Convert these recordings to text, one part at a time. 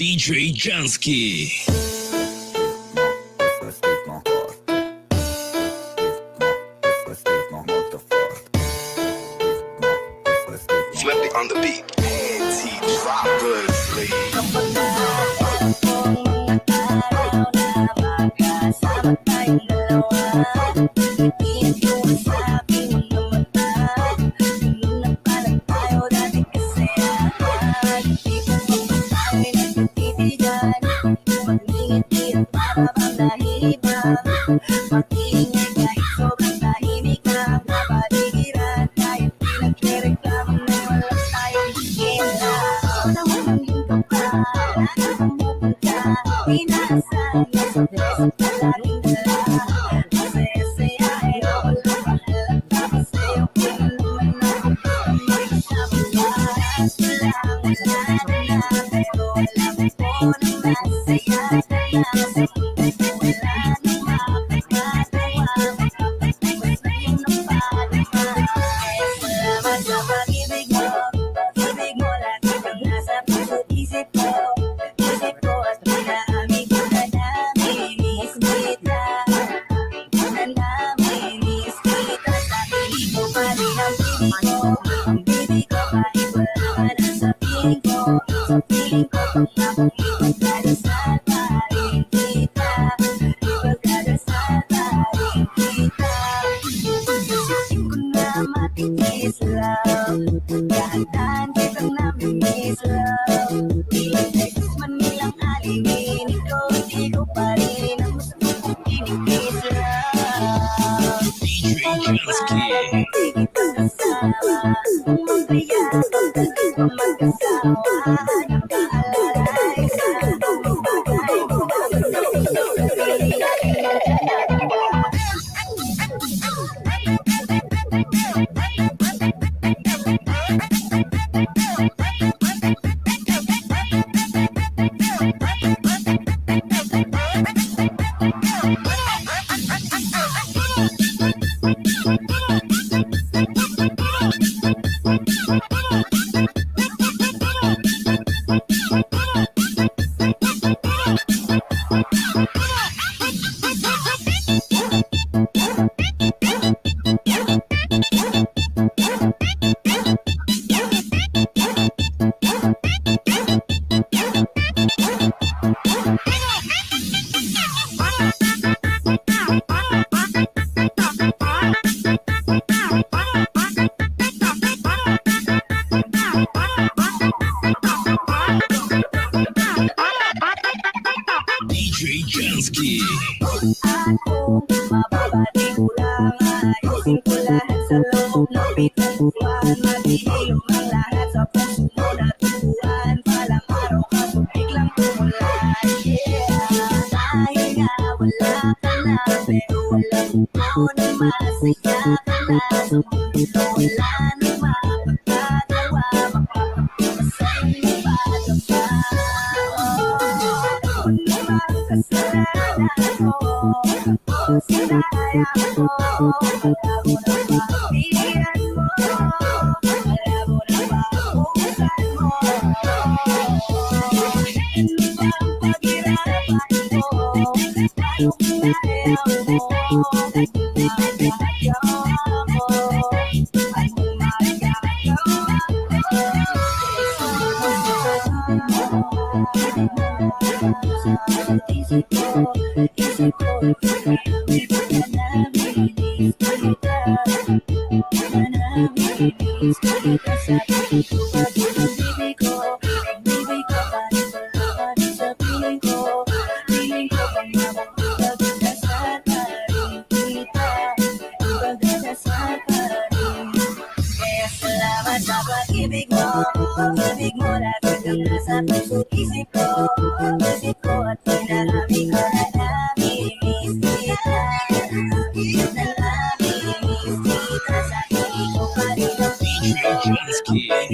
DJ Jansky. Flippy on the beat. Anti-droppers, DJ Jansky. Jansky.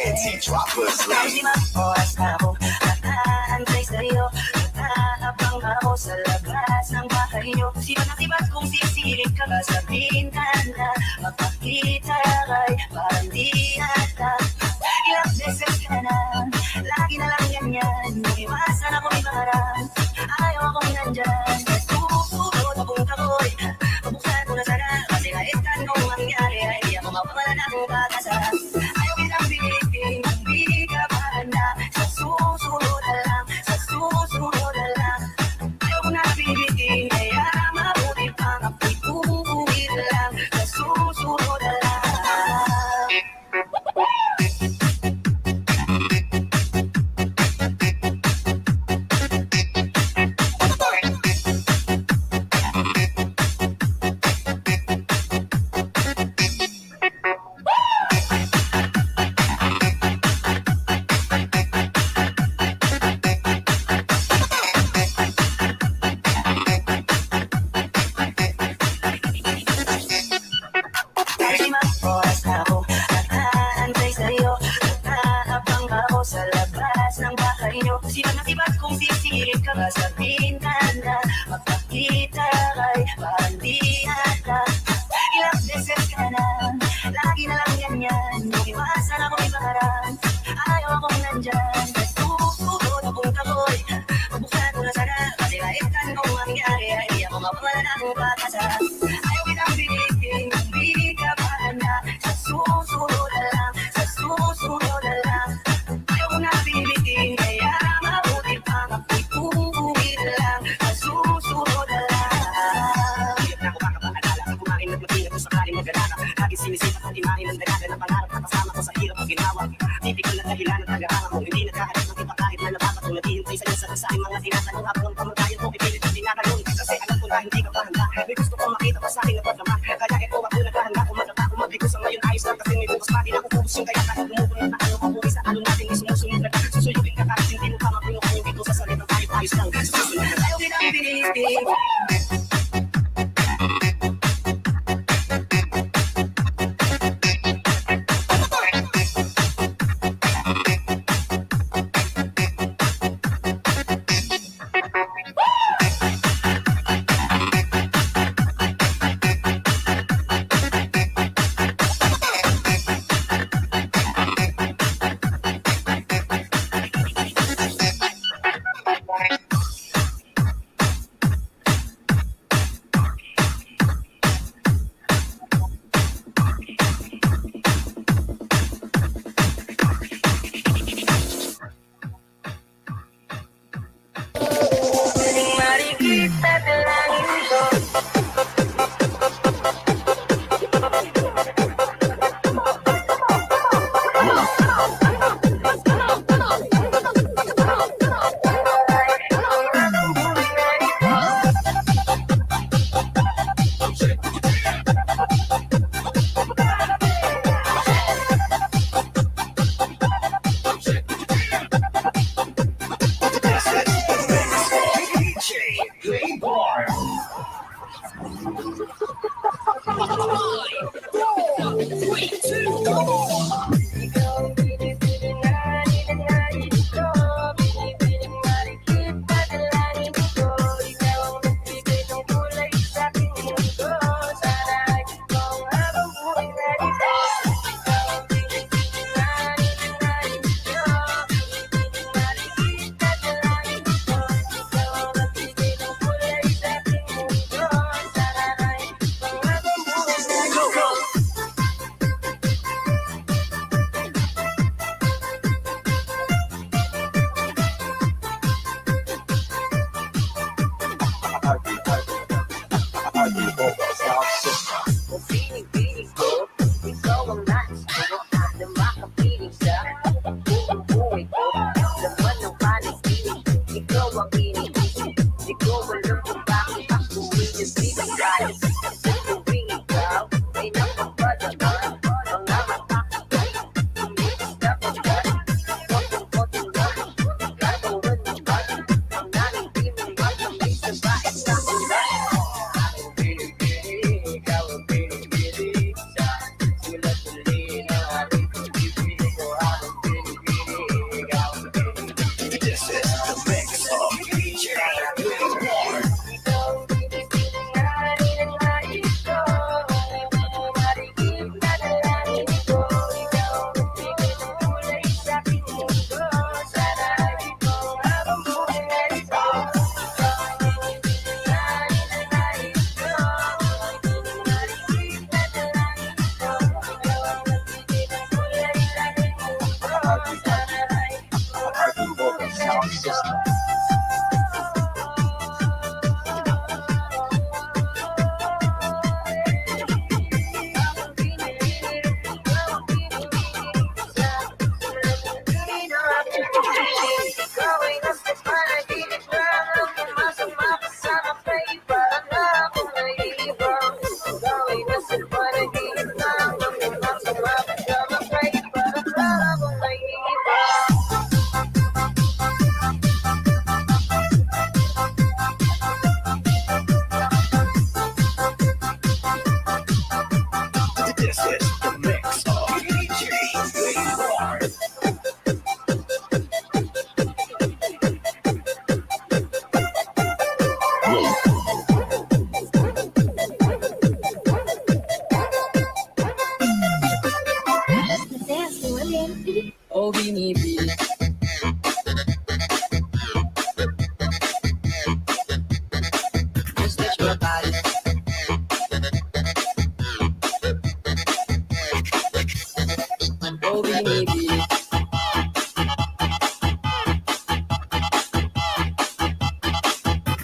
Panty droppers. Limang oras na ako nakaantay sa'yo. Nakaabang ako sa labas ng bahay nyo. Sibat na sibat kung sisilip ka ba, sabihin ka na magpakita kay parang di ata. Ilang beses ka na, lagi na lang ganyan. Iwasan ako ibarang, ayaw akong nandyan. Susunod na punta ko'y pabuksan ko na sana. Kasi naitan kong mangyari ay di ako mapapala ng pag-asa. Ayaw kitang pilitin, hindi ka pa handa. Sa susunod na lang, sa susunod na lang. Ayaw ko na pilitin, kaya mabuti pang ako'y uuwi na lang. Sa susunod na lang. Limang oras na ako nakaantay sa'yo. Nakaabang ako sa labas ng bahay nyo. Sibat na sibat kung sisilip ka ba, sabihin ka na magpakita kay parang di ata. Ilang beses ka na, lagi na lang ganyan. Iwasan ako ibarang, ayaw akong nandyan. Susunod na punta ko'y pabuksan ko na sana. Kasi naitan kong mangyari ay di ako mapapala ng pag-asa. Ayaw kitang pilitin, hindi ka pa handa. Sa susunod na lang, sa susunod na lang. Ayaw ko na pilitin, kaya mabuti pang ako'y uuwi na lang. Sa susunod na lang. Hirap na ako makapaalala, kumain at matinag kung sakaling mag-alala. Lagi sinisipat ang imahin ng dalaga ng pangarap na kasama ko sa hirap ang ginawa. Tipikal na dahilan ng tagahanga kung hindi nagkahanap ng iba kahit na nababat kung naghihintay sa'yo sa aking mga tinatanong. Ako ang kamagayan ko, pipilit na tinatanong. Kasi alam ko na hindi ka pa handa. May gusto kong makita pa sa'kin na pagdama. Kaya ito ako naghahanda, kumagata, kumagbigo sa ngayon ayos lang. Kasi may bukas pa din ako kubos yung kaya kahit bumubunin na ano mabuhay sa alon natin. May sumusunod na susuyugin ka kahit hindi mo pa mapinuha yung ito sa salitang tayo ayos lang. Susunod na tayo kitang pinitin. binibisit. Di ko alam kung bakit ako pinag-ibigay. Sa tuwing ikaw ay napapadaman, mga mata ko'y umiistapagan. Konting-konting lang, gagawin mo ba? Ang nanindi mo matamay sa bahay sa ulan. Ang pinipili, ikaw ang pinipili. Sa sulat-uli na aking pinipili ko. Ang pinipili, ikaw ang pinipili. This is the mix of DJ Biag. Ikaw ang pinipili nga rin ang nais ko. Marigit na dalangin ko. Ikaw ang bigay ng kulay sa aking mundo. Sana ay ito habang buhay na ito. Ikaw ang pinipili nga rin ang nais ko. Marigit na dalangin ko. Ikaw ang bigay ng kulay sa aking mundo. Sana ay ito Heartbeat Vocal Sound System. This is the mix of DJ Biag. Oh, binibili. Just touch my body. Oh, binibili.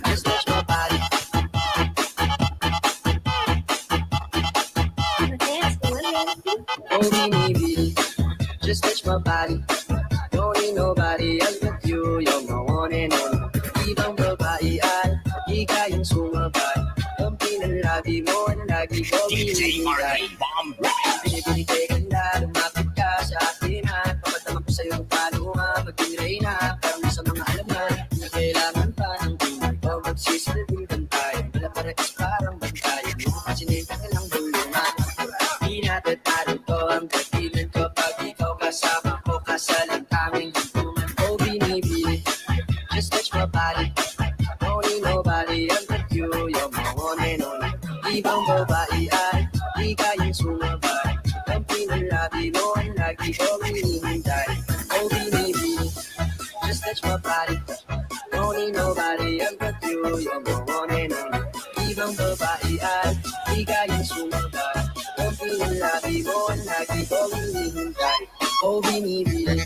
Just touch my body. Oh, binibili. Just touch my body. Don't need nobody else but you. You're my one and only. Ibang babae ay ikayang sumabay. Ang pinalabi mo na lagi ko DJ binibigay. Marky Bomb Rap. Binibigay ka na, lumapit ka sa akin at papataman ko sa'yo kung paano nga mag-inray na. Parang sa mga alam na kailangan pa ng tunay o magsisilbing bantay. Wala para is parang bantay. Sinita ka lang bulungan. Di natin narito ang dahilan ko pag ikaw kasama ko kasalang aming juntungan. Oh, binibili, just touch my body. Don't need nobody else but you. You're my one and only. Ibang babae ay di kayang sumabay. Ang pinalabi mo ang lagi ko hinihintay. Oh, binibili, just touch my body. Don't need nobody else but you. You're my one and only. Ibang babae ay di kayang sumabay. Ang pinalabi mo ang lagi ko hinihintay. Oh, binibili.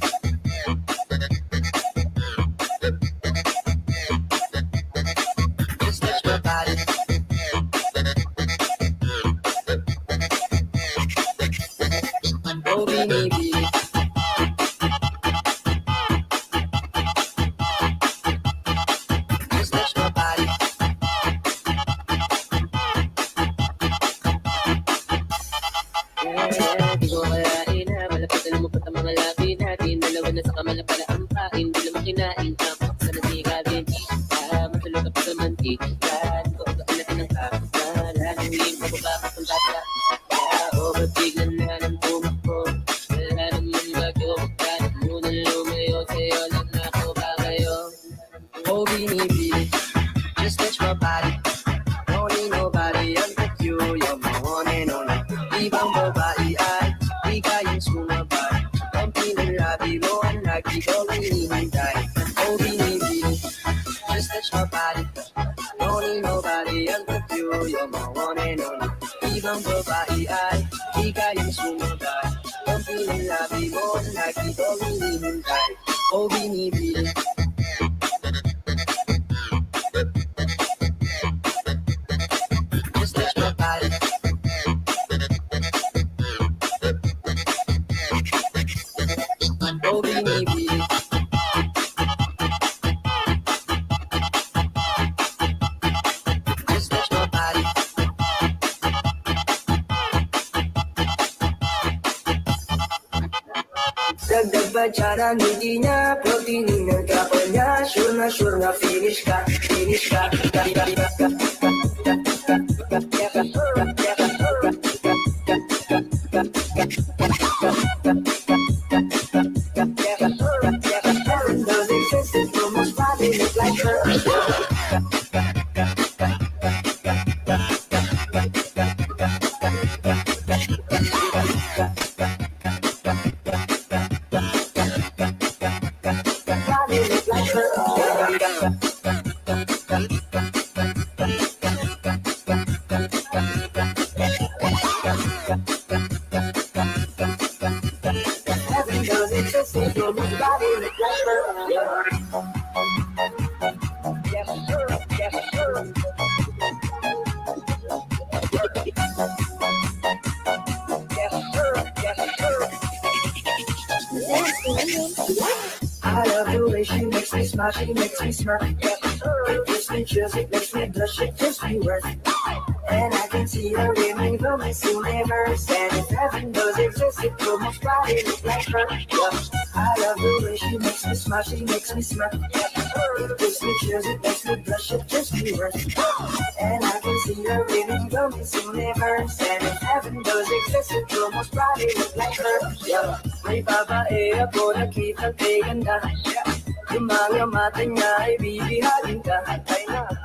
Just touch my body. Oh, binibili. Just touch my body. Di ko kalain na malapit na lumapit ang mga labi natin. Dalawa na sa kamala para ang pain. Di naman kinain ang paksa na sigabin. Matulog ka pa sa mantika. Di ko kaalatin ng kakala. Nanghiling ko ba papunta sa over biglan na ng tumakbo. Wala naman bago. Kahit muna lumayo sa'yo lang ako ba kayo. Oh, binibili, just touch my body. Don't need nobody else but you. You're my one and only. Ibang babae ay di kayang sumabay. Ang pinalabi mo ang lagi ko hinihintay. Oh, binibili, just touch my body. Don't need nobody else but you. You're my one and only. Ibang babae ay di kayang sumabay. Ang pinalabi mo ang lagi ko hinihintay. Oh, binibili. Just touch my body. Oh, binibili. dyan ang hindi niya, pero tinignan ka pa niya. Sure na finish ka. Heaven does exist, it almost probably look like her. I love the way she makes me smile, she makes me smirk. Gives me chills, it makes me blush, it gives me worth. And I can see her women from this universe. And if heaven does exist, it will most probably look like her. I love the way she makes me smile, she makes me smirk. Gives me chills, it makes me blush, it gives me worth. And I can see her women from this universe. And if heaven does exist, it will most probably look like her. May babae ako nakita kay ganda. Yung mga mata niya ay bibihalin ka.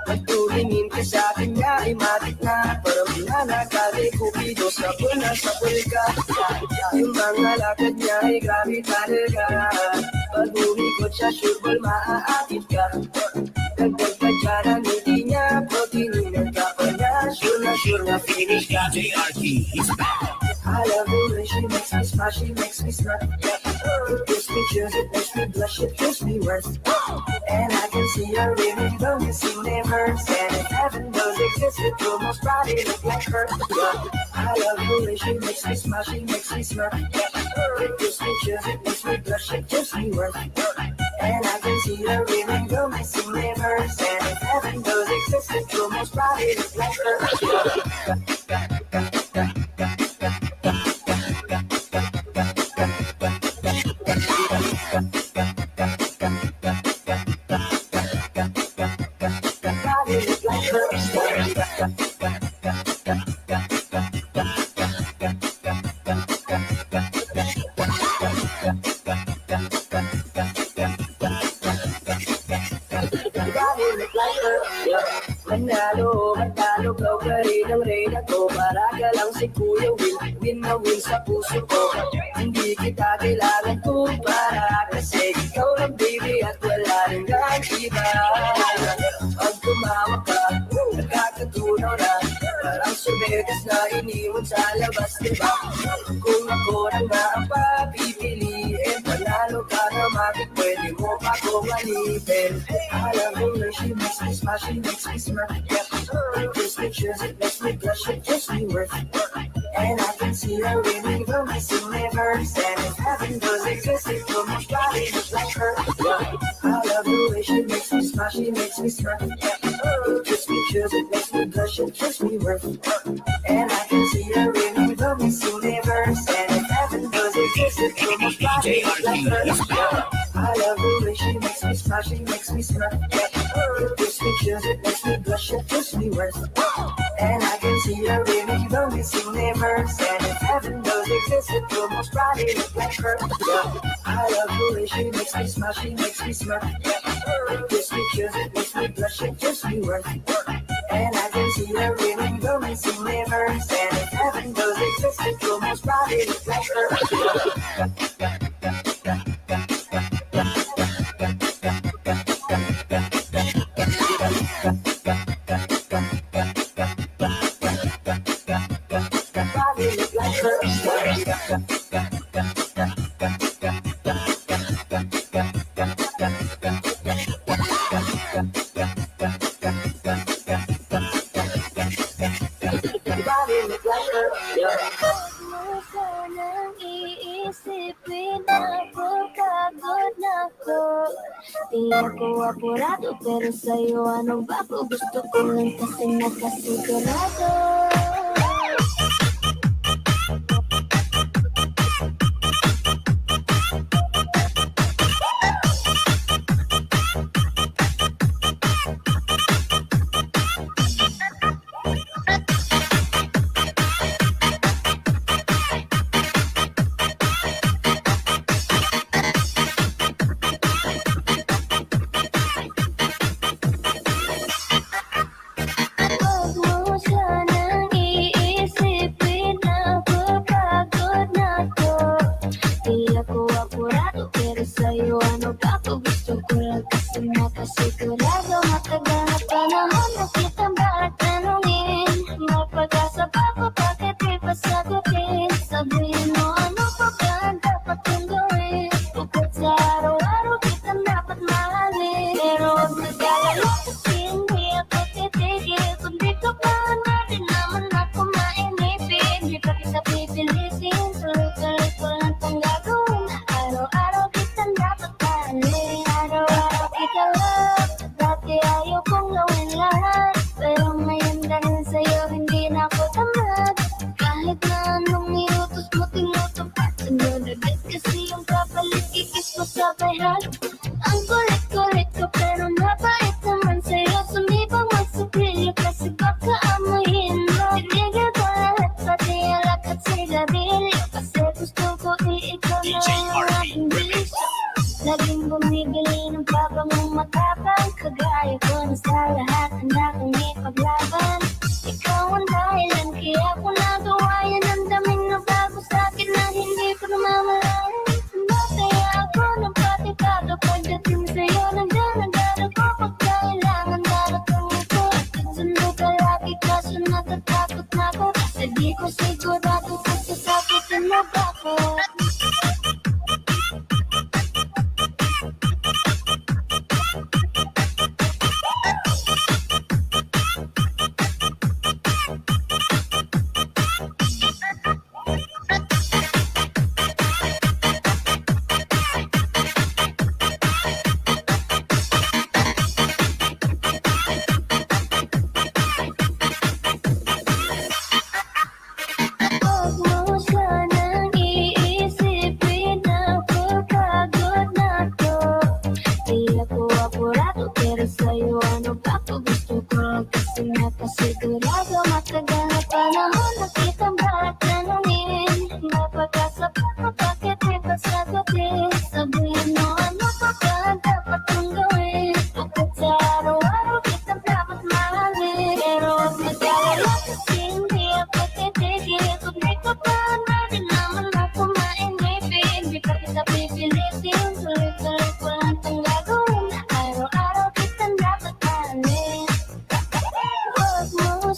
Pagtulingin ka sa akin niya ay matik na. Parang pinanakali kupido sa puna sa pulka. Yung mga lakad niya ay grabe talaga. Pag umikot siya sureball maaakit ka. Dagdag ka dyan ang ngiti niya. Proteinin ka pa niya. Sure na finish ka. JRT is back. I love the way she makes me smile, she makes me smirk. Gives me chills, it makes me blush, it gives me worth. And I can see her women from this universe. And if heaven does exist, it will most probably look like her. I love the way she makes me smile, she makes me smirk. Gives me chills, it makes me blush, it gives me worth. And I can see her women from this universe. And if heaven does exist, it will most probably look like her. Manalo, ikaw ka rin ang reyna ko. Para ka lang si Kuya Win na win sa puso ko. Hindi kita kailangan kumpara, kasi ikaw lang baby at wala rin ang iba. Pag tumawag ka, nakakatunaw na. Parang sumegas na iniwan sa labas, diba? Kung ako nang maapapipiliin, panalo ka na bakit pwede mo pa kong alipin. Alam mo na she makes me smile, she makes me smirk. Gives me chills, it makes me blush, it gives me worth. And I can see her women from this universe. And if heaven does exist, it will most probably look like her. I love the way she makes me smile, she makes me smirk. Gives me chills, it makes me blush, it gives me worth. And I can see her women from this universe. And if heaven does exist, it will most probably look like her. I love the way she makes me smile, she makes me smirk. Gives me chills, it makes me blush, it gives me worth. And I can see her women from this universe. And if heaven does exist, it will most probably look like her. I love the way she makes me smile, she makes me smirk. Gives me chills, it makes me blush, it gives me worth. And I can see her women from this universe. And if heaven does exist, it will most probably look like her. Di ako apurado, pero sa'yo anong bago? Gusto ko lang kasi nakasigurado. Pero sa lahat handa kong ipaglaban. Ikaw ang dahilan kaya ko nagawa yan. Ang daming nabago sa'kin na hindi ko namamalayan. Masaya ako ng patikado pagdating sa'yo. Nagdala ko pag kailangan darating ito. Sundo ka lagi kaso natatakot na ko. Sa di ko sigurado kung sasakitin mo ba ko. Sigurado matagal na panahon na kitang bakit tanungin. Napagkasapat na bakit may pasagutin. Sabihin mo ano pa ba dapat kong gawin. Bukod sa araw-araw kitang dapat mahalin. Pero huwag mag-alala kasi hindi ako titigil. Kung di ko pa natin naman ako mainipin. Di pa kita pipilitin. Tuloy-tuloy ko lang itong gagawin. Na araw-araw kitang dapat mahalin.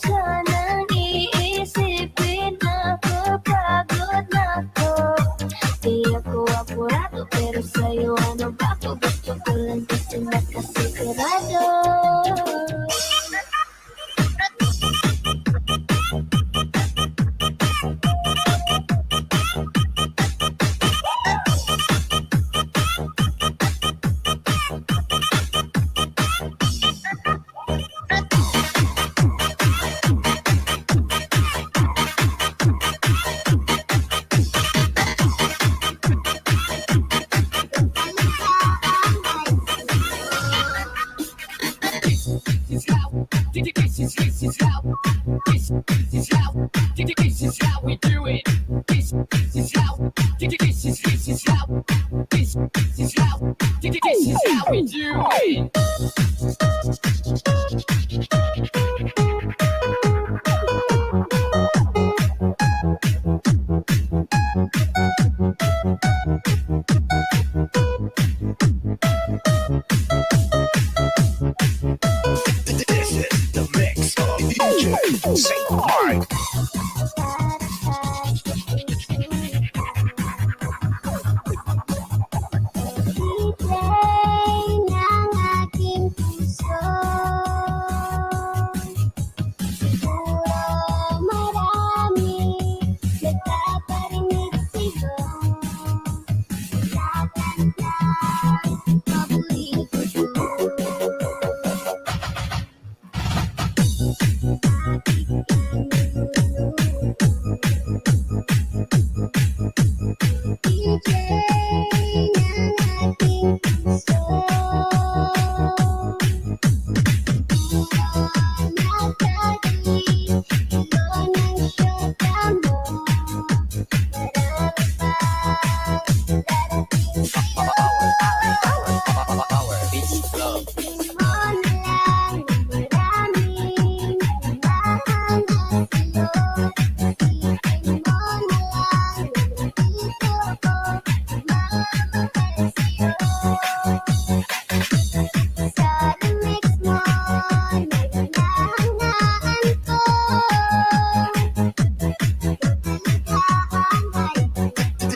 Sanang iisipin ako, pagod na ako. Di ako apurado, pero sa'yo ano ba ako? Gusto ko lang kasi nakasigurado.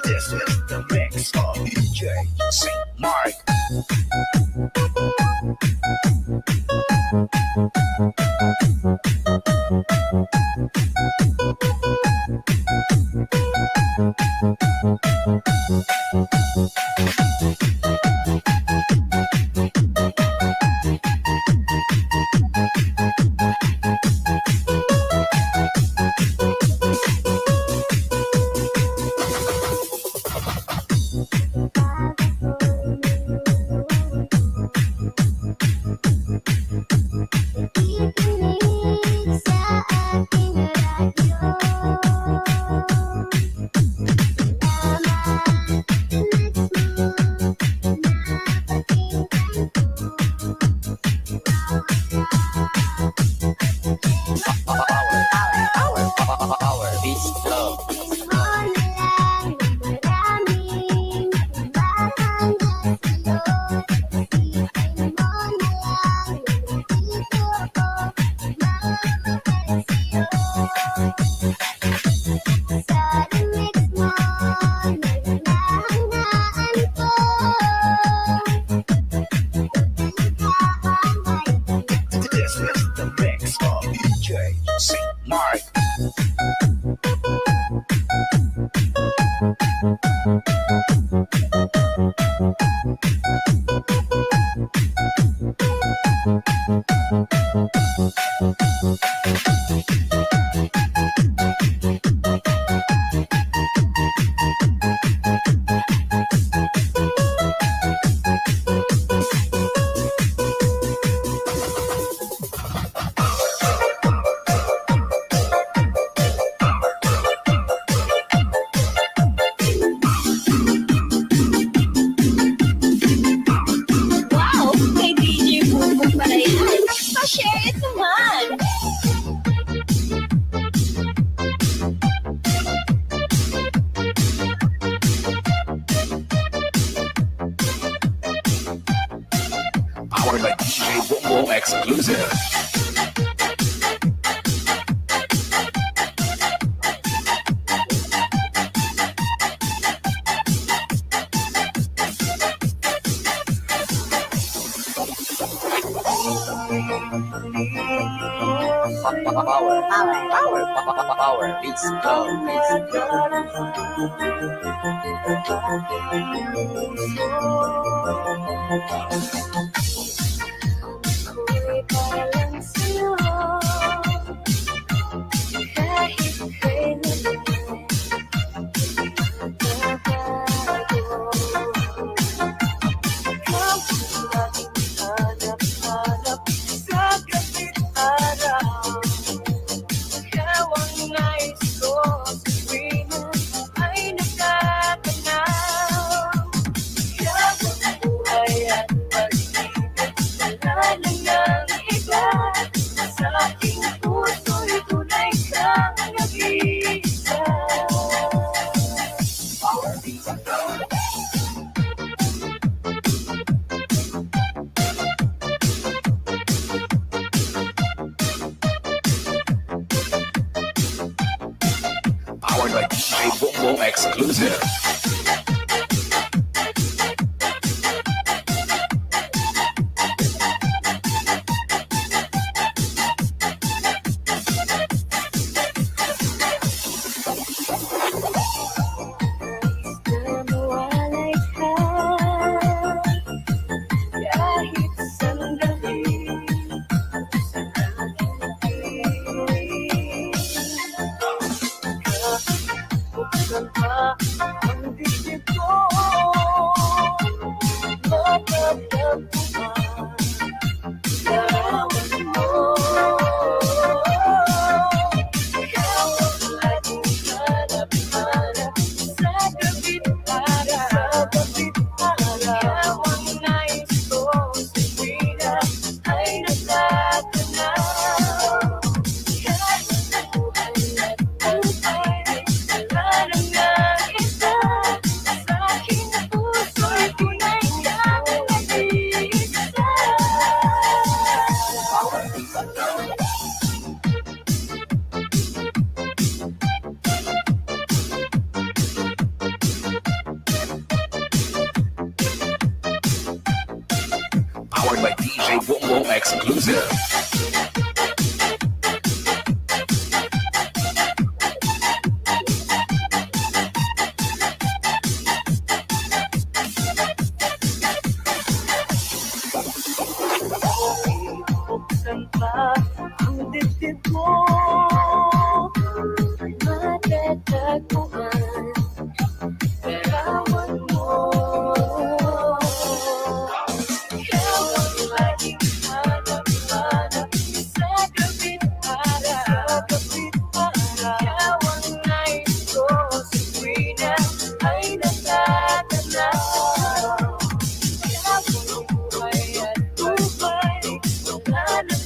This is the mix of DJ St. Mark. Power beats love. This is the mix of DJ Saint Mark. Wow! Kay DJ Bumbong pala yan. Pa-share it naman! Powered by DJ Bongo Exclusive. Power beats love. Ako'y para lang sa'yo. Kahit kailan ikaw ang laging hanap-hanap sa gabing araw. Ikaw ang nais ko sa tuwing ay nakatanaw. Ikaw ang buhay at pag-ibig, wala na ngang iba. Sa aking puso'y tunay kang nag-iisa. Power beats love. Powered by DJ Bongo Exclusive. Na mawalay ka kahit sandali sa aking piling. Buksan pa ang dibdib ko, matatagpuan larawan mo. Ikaw ang laging hanap-hanap sa gabing araw. Ikaw ang nais ko sa tuwing ay natatanaw. Kahit sa buhay at buhay, wala na ngang iba. Sa aking puso'y tunay kang nag-iisa. Power beats love. Powered by DJ Bongo Exclusive. Buksan pa ang dibdib mo, matatagpuan larawan mo. Ikaw ang laging hanap-hanap sa gabing araw. Ikaw ang nais ko sa tuwing ay natatanaw. Ikaw ang buhay at buhay, wala na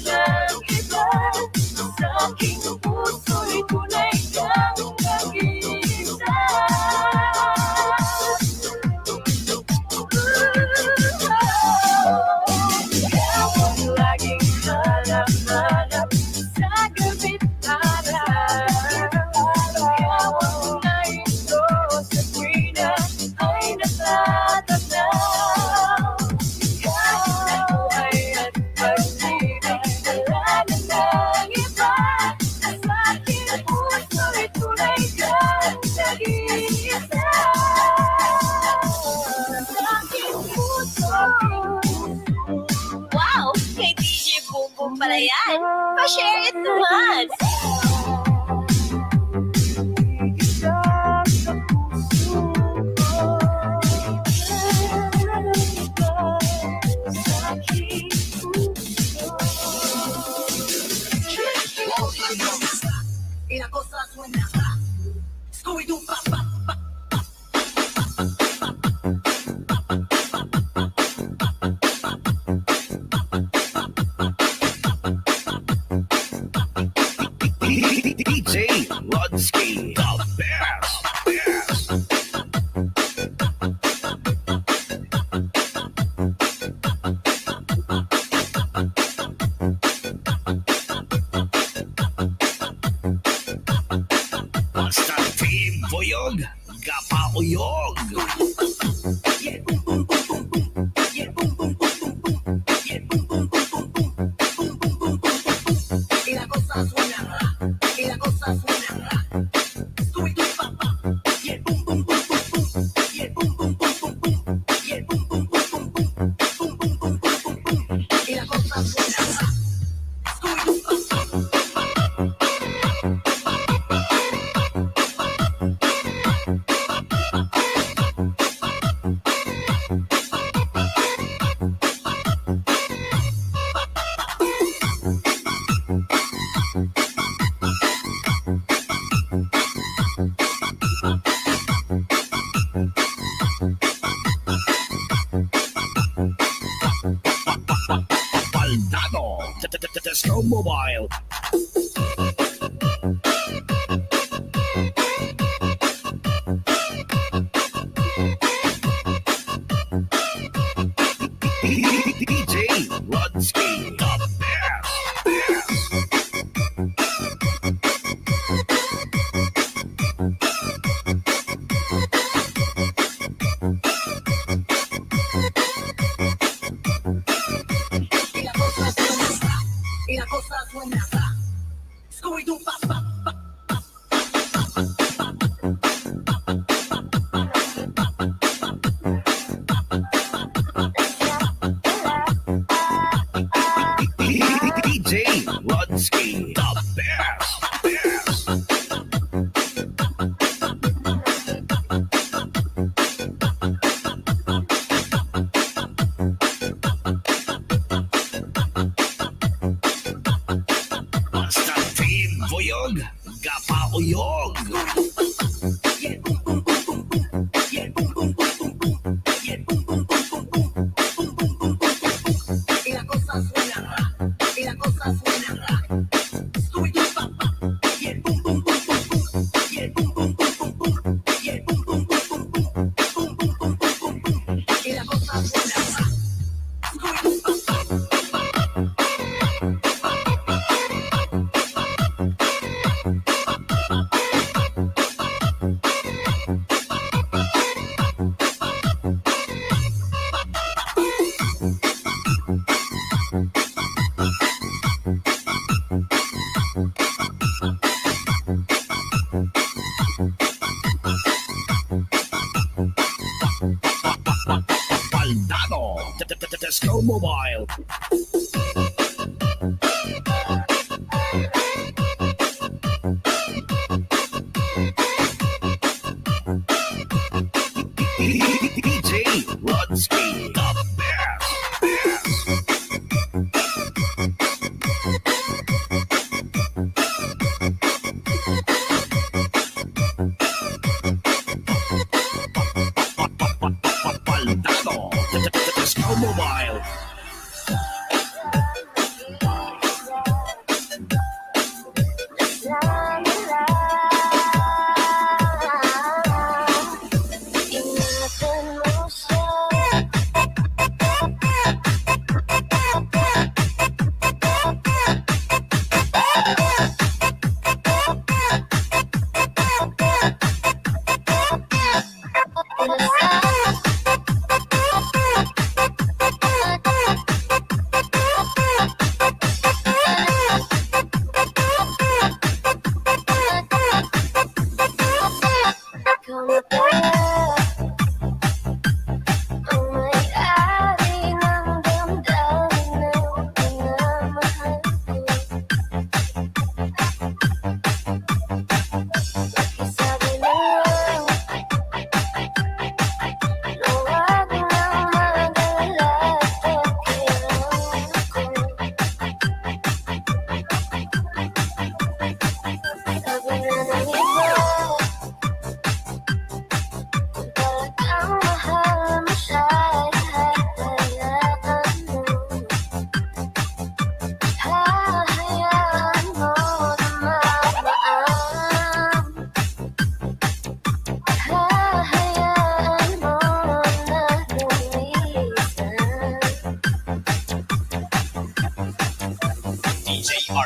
Pa-share it naman! Y la cosa suena Scooby-Doo, pa, pa, pa. DJ Rodsky, the best. Basta Team Boyog, Gapauyog. Yeah, boom, boom, boom, boom, boom. Yeah, boom, boom, boom, boom, boom. Yeah, boom, boom, boom, boom, boom. Boom, boom, boom, boom, boom. Y la cosa suena y la cosa suena Scooby-Doo, pa, pa. Yeah, boom, boom, boom, boom, boom. Yeah, boom, boom, boom, boom, boom. Yeah, boom, boom, boom, boom, boom. Boom, boom, boom, boom, boom, boom. Y la cosa suena Scooby-Doo, pa, pa. Baldado, Tesco Mobile. DJ Rodsky, the best. Y la cosa suena Scooby-Doo, pa, pa, pa. DJ Rodsky, the best. Basta Team Boyog, Gapauyog. Yeah, boom, boom, boom, boom, boom. Yeah, boom, boom, boom, boom, boom. Yeah, boom, boom, boom, boom, boom. Boom, boom, boom, boom, boom. Y la cosa suena y la cosa suena Scooby-Doo, pa, pa. Yeah, boom, boom, boom, boom, boom. Yeah, boom, boom, boom, boom, boom. Yeah, boom, boom, boom, boom, boom. Boom, boom, boom, boom, boom. Y la cosa suena Scooby-Doo, pa, pa. Baldado, Tesco Mobile. DJ Rodsky, the best. Baldado, Tesco Mobile.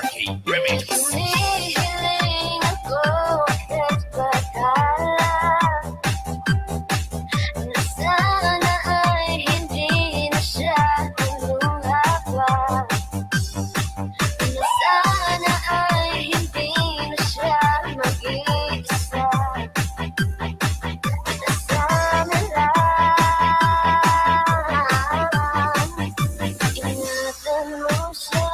Arcade Remix. Hinihiling ako at pagkala na sana ay hindi na siya luluha pa, na sana ay hindi na siya mag-iisa, na sana lang ingatan mo siya.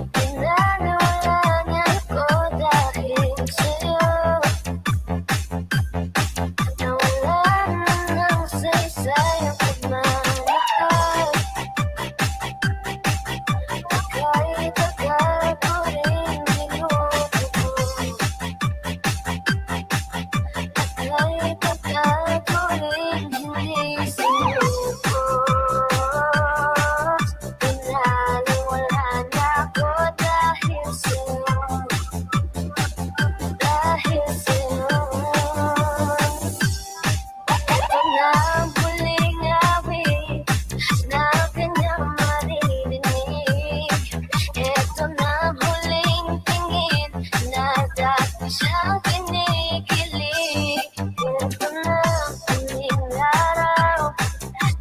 Pinaniwalaan ko dahil sa'yo, nawalan na ng saysay ang pagmamahal. Kahit akala ko rin minuto ko, kahit akala ko rin hindi sinubos, pinaniwalaan ako dahil sa'yo, dahil sa'yo. Ito na ang huling awit na kanyang maririnig. Ito na ang huling tingin na dati siyang kinikilig. Ito na ang huling araw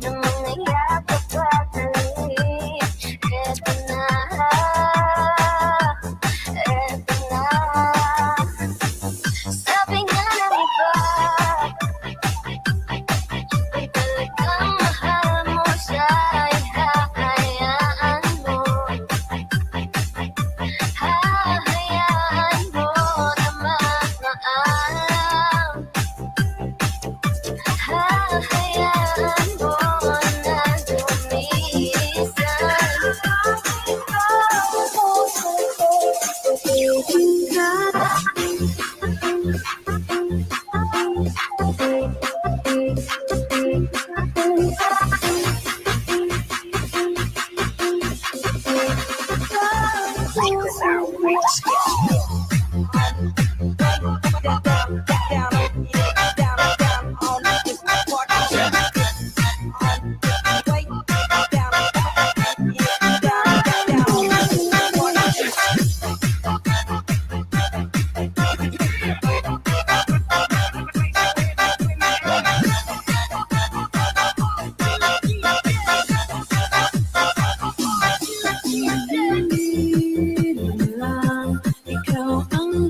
na mga yakap at halik. Ito na, ito na. Sabi nga ng iba, kung talagang mahal mo siya ay hahayaan mo, hahayaan mo na magmaalam, hahayaan mo na ikaw ang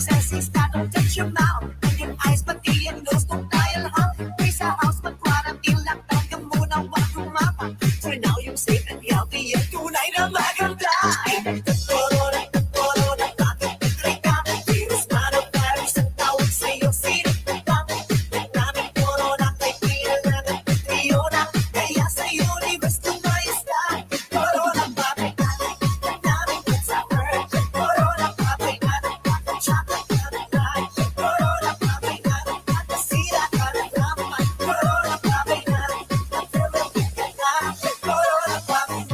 says he's not gonna touch your mouth. And your eyes, pati and nose, don't dial out. May sa house, mag-quarantine, lockdown ka muna, wag kumapa. For now, you're safe and healthy, at tunay na maganda. Ay, corona, bakit nagtry ka? Virus na na virus, ang tawag sa'yo, sinip ka. Naming corona, kay Pia na nagtitriyo na. Kaya sa universe, tumayos ka. Corona, bakit namin sa earth? Corona, bakit tsaka ka na light? Corona, bakit sila ka na dapat? Corona, bakit nag-filipin ka na? Corona, bakit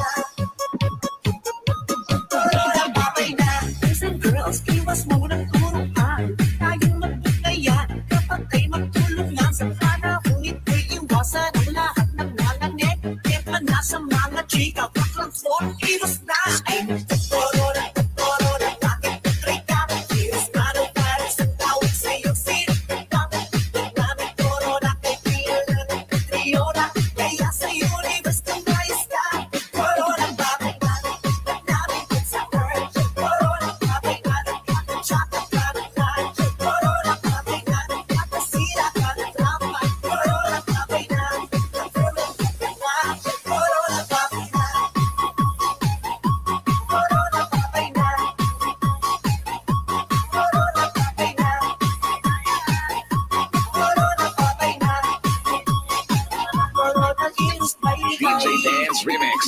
Corona, bakit na? Boys and girls, iwas munang turuan. Tayong magbutayan kapag kayo magtulungan. Sa panahon ito'y iwasan ang lahat ng mga negative na nasa mga chika. Baklang for virus na ay corona, bakit nagtry ka? Virus na ng virus, ang tawag sa'yo, sinip ka. Naming corona, kay Pia na nagtitriyo na. Kaya sa universe, tumayos ka. Corona, bakit namin sa earth? Corona, bakit tsaka ka na light? Corona, bakit sila ka na dapat? Corona, bakit nag-filipin ka na? Corona, bakit Corona, bakit Corona, bakit Corona, bakit Coronavirus, DJ Dance Remix.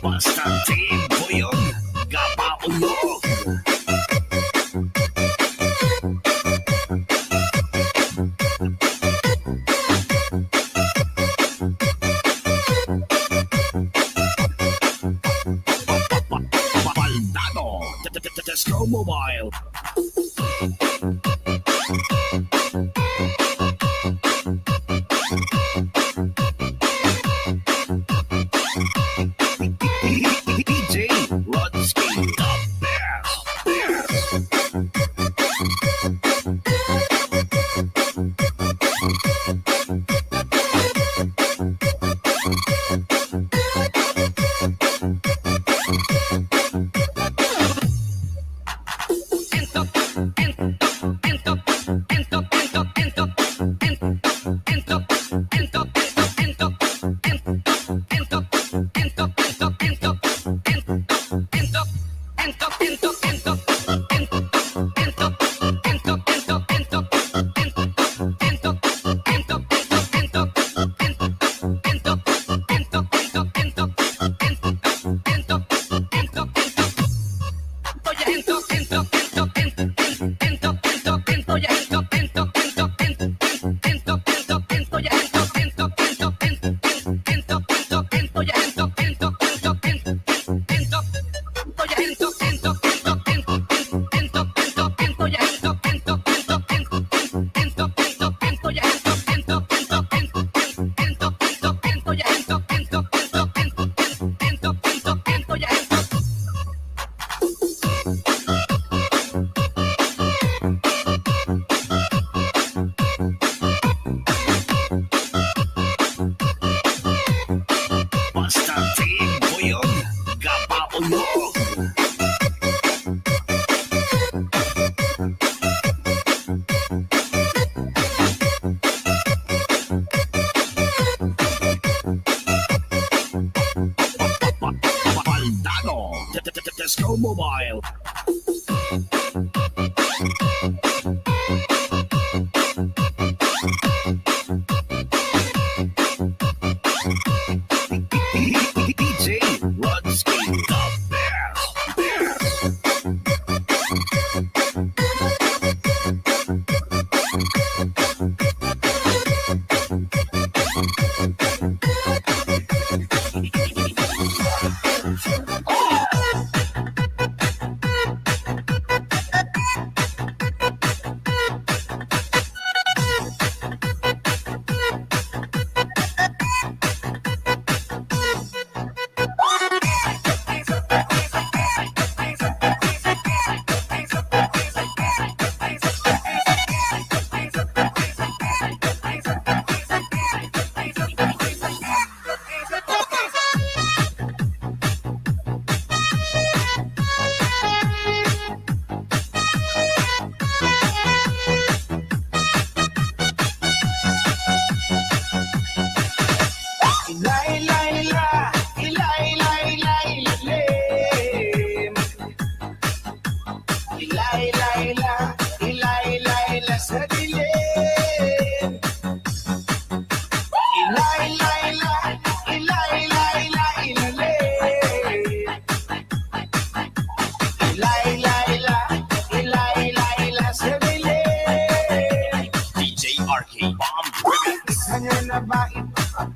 Konstantin Boyong, Gapaulog. Baldado, Tesco Mobile. DJ Rodsky, the best. Automobile. DJ Rodski, the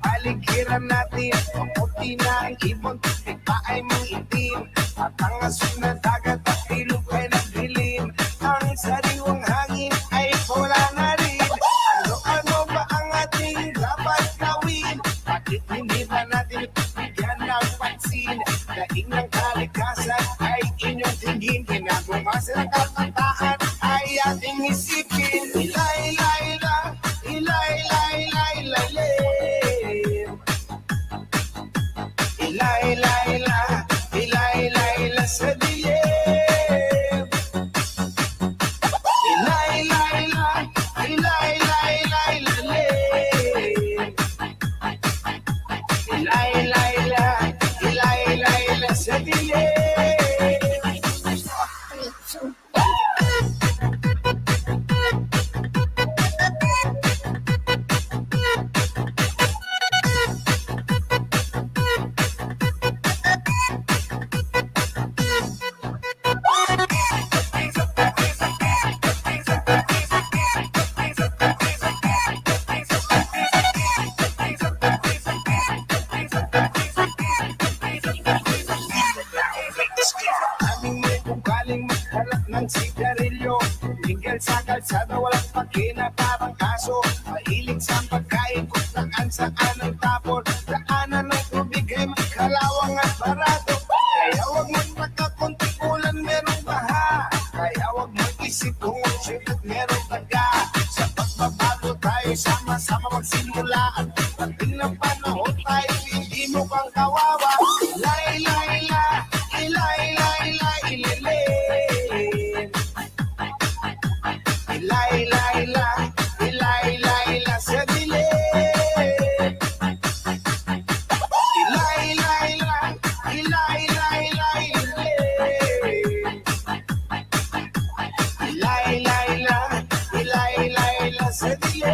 Paligiran natin, maputi na ang ibon, tigpa ay mga itim. At ang asin na dagat at ilog ay nagdilim. Ang sariwang hangin ay wala na rin. Ano-ano ba ang ating dapat gawin? Bakit hindi ba natin bigyan ng pansin? Daing ng kalikasan ay inyong tingin. Kinabukasan ng katantahan ay ating isipin. Sa dilim. Sa dilim. Ng sigarilyo, tinggal sa kalsada, walang pakina parang kaso. Mahilig sa pagkain kung saan ang tapon. Daanan ng tubig ay magkalawang at barado. Kaya huwag magpagkakunti ulan, merong baha. Kaya huwag mag-isip kung at merong taga. Sa pagbabago tayo, sama-sama magsimulaan. Pagting ng panahon tayo, hindi mo kang kawawa. Sa dilim. Sa dilim.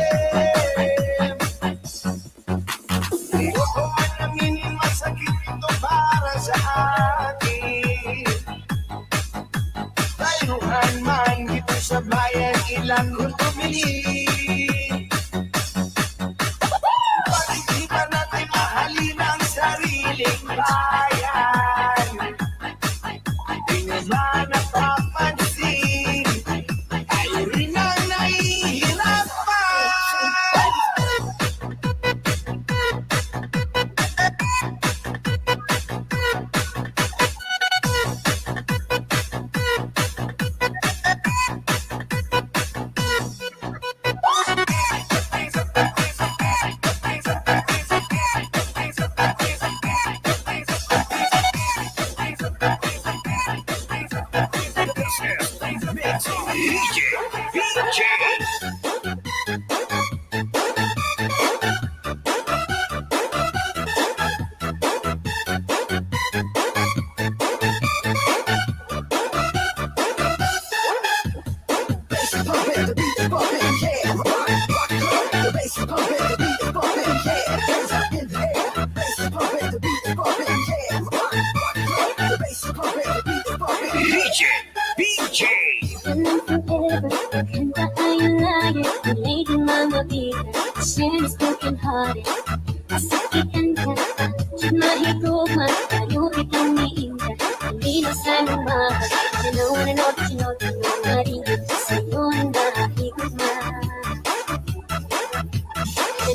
DJ BJ. And forever, kanta tayo lagi. Tunay din mamabita, since broken hearted. Masakitan ka, at mahigugma. Tayo biglang niinda, hindi na sana mahal. Nanonood, sinod, marinig sa'yo na higugma.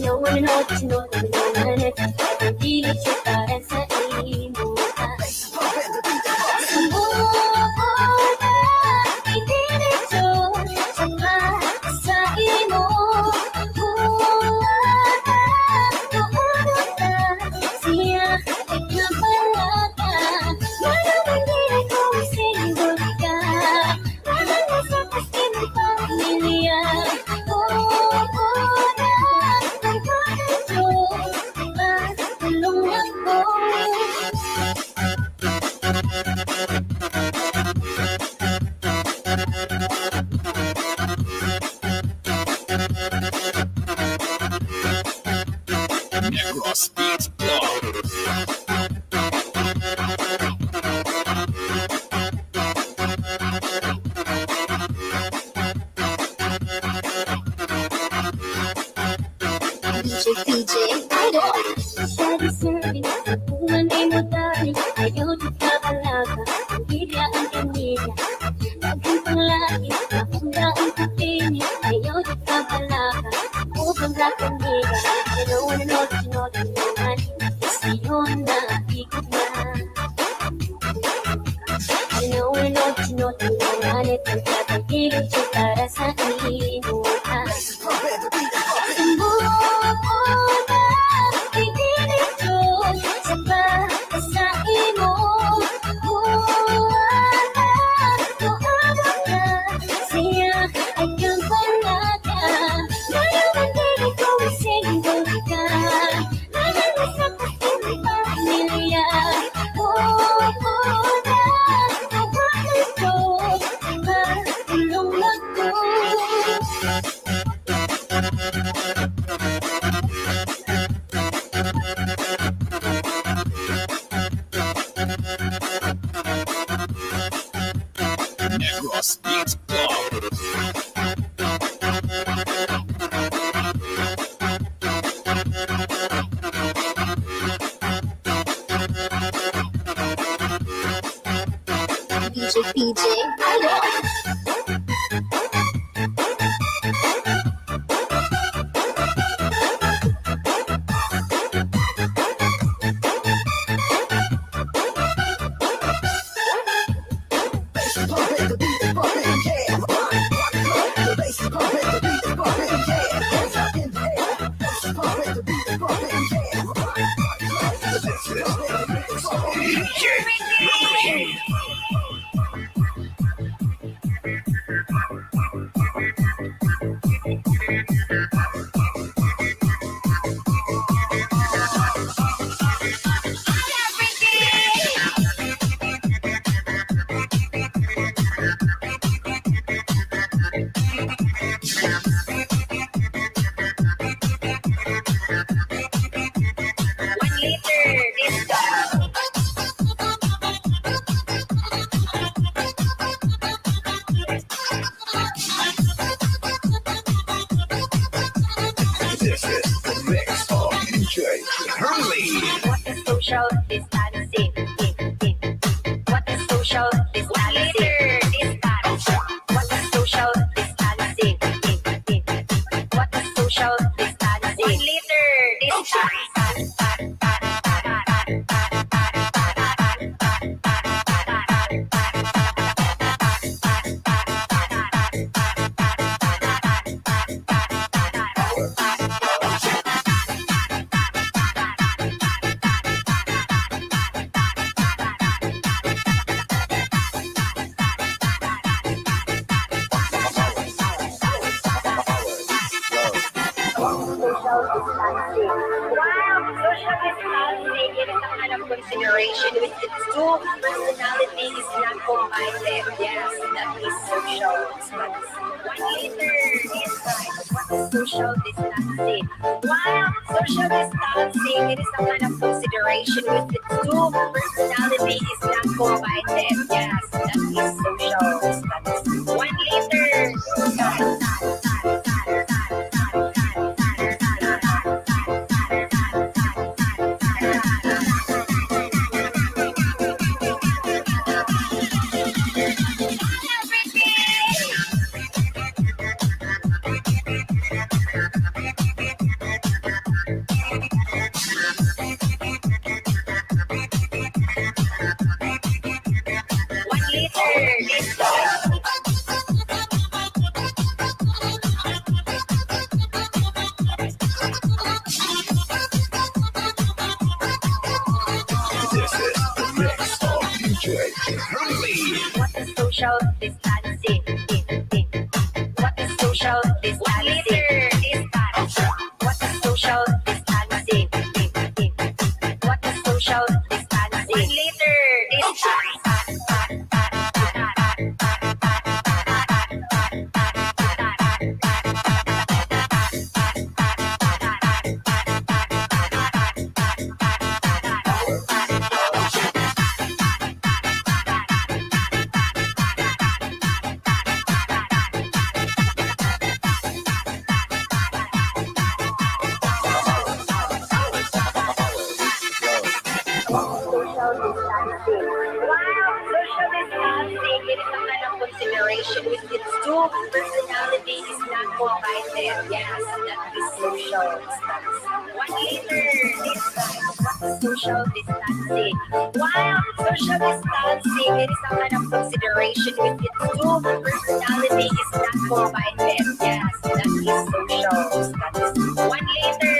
Nanonood, sinod, marinig hindi siya para sa imo. Negros Beats Blog. DJ Idol. Siya deserving, pumanay mo dali. Ayaw di ka alaga, ang bigla ang kanila. Laging panglaki, napunda ang kapini. Ayaw di ka alaga, upang kanila. Nanonood, sinod, naman, sa'yo na higugma. Nanonood, sinod, naman, pagkakagilid siya para sa ino. Negros Beats Blog. DJ Idol. This is the mix of DJ Hurley. What is social distancing? What is social distancing? What is social distancing? What is social distancing? 1 liter distance. Social distancing is a kind of consideration with its two personalities not combined. Yes, that is social distance. 1 liter distance. What is social distancing? While social distancing, it is a kind of consideration with its two personality is not combined. Yes, that is social distancing. 1 liter. This is the mix of DJ Hurley. What is social distancing? What is social distancing? What is social distancing? What is social distancing? 1 liter social distancing. Wow, social distancing, it is a kind of consideration with its two personality is not combined. Yes, that is social distancing. 1 liter social distancing. While social distancing, it is a kind of consideration with its two personality is not combined. Yes, that is social distancing. 1 liter.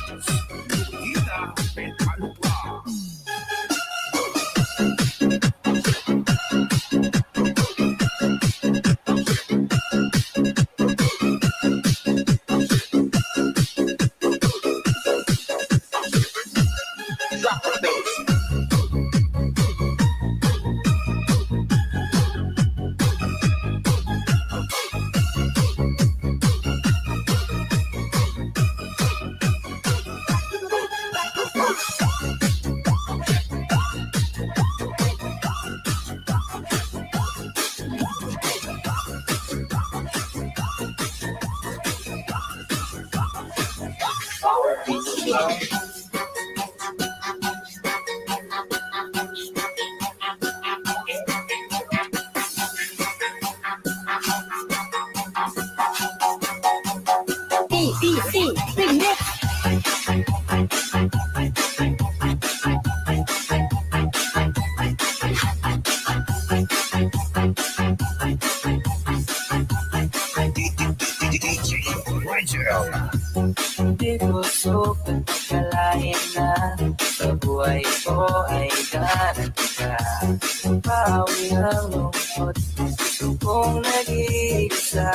Ida Petalpa. Drop the bass. Power beats love. BBC Remix. DJ Rigel. Hindi ko sukat akalain na sa buhay ko ay darating ka. Pawi ang lungkot, gusto kong nag-iisa.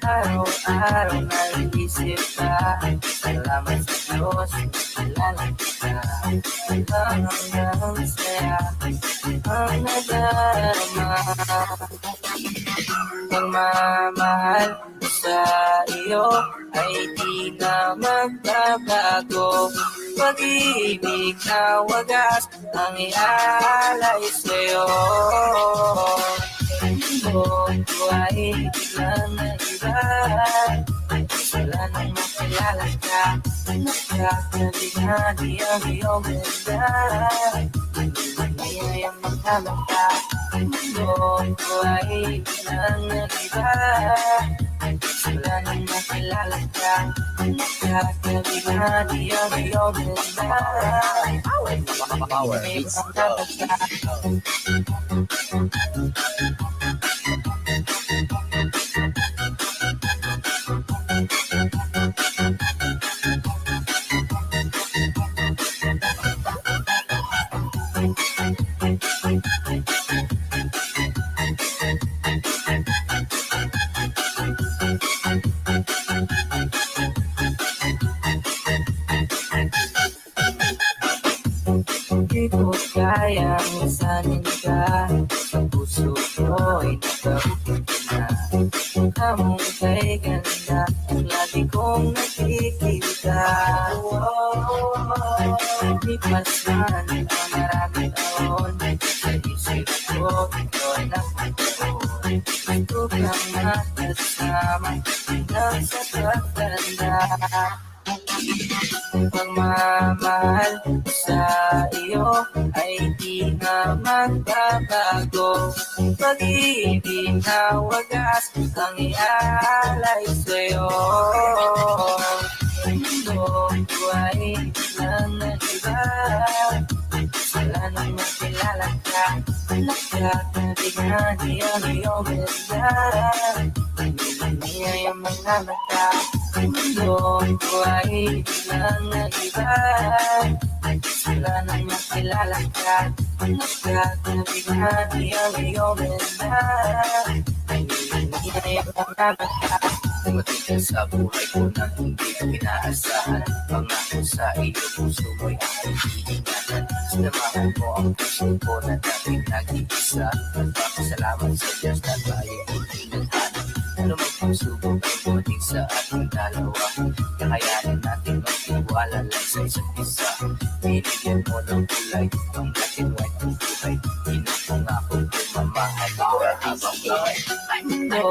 Araw-araw nag-iisip ka. Salamat sa Diyos, kilala kita. Hanggang saya ang nadarama. Pagmamahal sa iyo ay di na magbabago. Pag-ibig na wagas ang ialay sa'yo. Mundo ko ay biglang nag-iba. Wala nang makilala ka. Nakakalighani ang iyong ganda. Hindi ang magkama ka. Mundo ko ay biglang nag-iba. Wala nang makilala ka. Nakakalighani ang iyong ganda. Power May beats magkama love. ka. Hindi ko kayang isanin ka. Sa puso ko'y nagkaukit na. Among kay ganda ang lagi kong nakikita. Lipas man ang maraming taon, sa isip ko ito'y nakatuon. Gusto kang makasama hanggang sa pagtanda. Pagmamahal sa iyo ay di na magbabago. Pag-ibig na wagas ang ialay sa'yo. Mundo ko ay biglang nag-iba. Wala nang makilala ka. Nakakalighani ang iyong ganda. Hindi ang mga mata. Mundo ko ay biglang nag-iba. Wala nang makilala ka. Nakakalighani ang iyong ganda. Hindi ang mga mata. Dumating ka sa buhay ko na hindi ko inaasahan. Pangako sa iyo, puso mo'y aking iingatan. Sinamahan mo ang puso ko na dating nag-iisa. Nagpapasalamat sa Diyos na tayo hindi naghanap. Ano may pagsubok ay dumating sa ating dalawa. Kakayanin natin magtiwala lang sa isa't isa. Binigyan mo ng kulay ang black and white ng buhay. Inang ako kung mamahal ko habang buhay. Mundo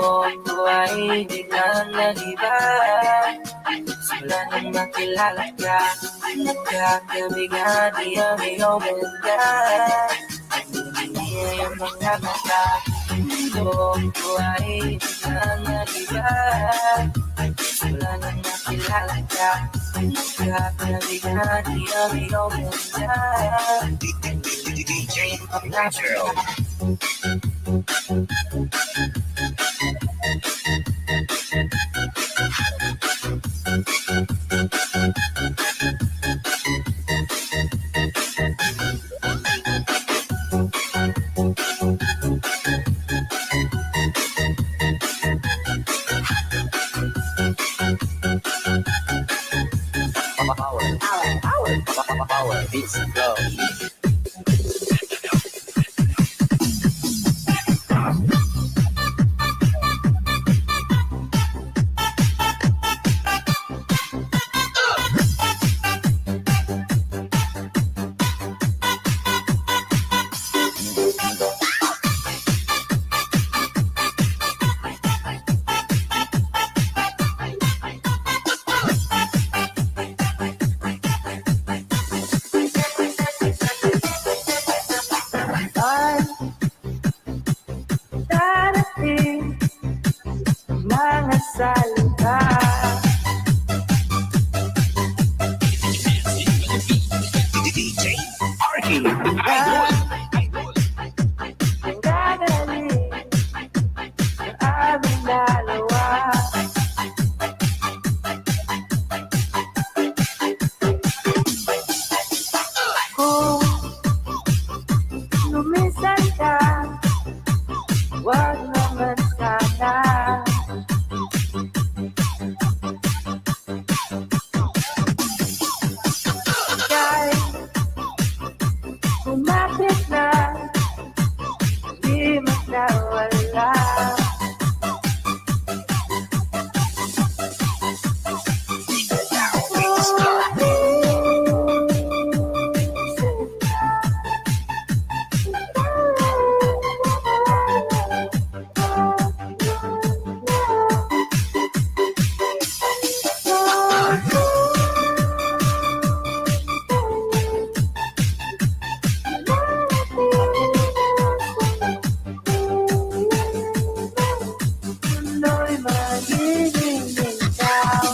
ko ay biglang nag-iba. Wala nang makilala ka. Nakakabigati ang iyong ganda. Hindi ang mga mata. Mundo ko ay biglang nag-iba. Wala nang makilala ka. Nakakabigati ang iyong ganda. DJ Rigel. Power beats go. Ay, darating mga salita. DJ Arky. Ang gagaling ng aming dalawa. Kung lumisan ka, wag naman sana. Kahit kumapit na, di magkawala. Mundo'y magiging ikaw.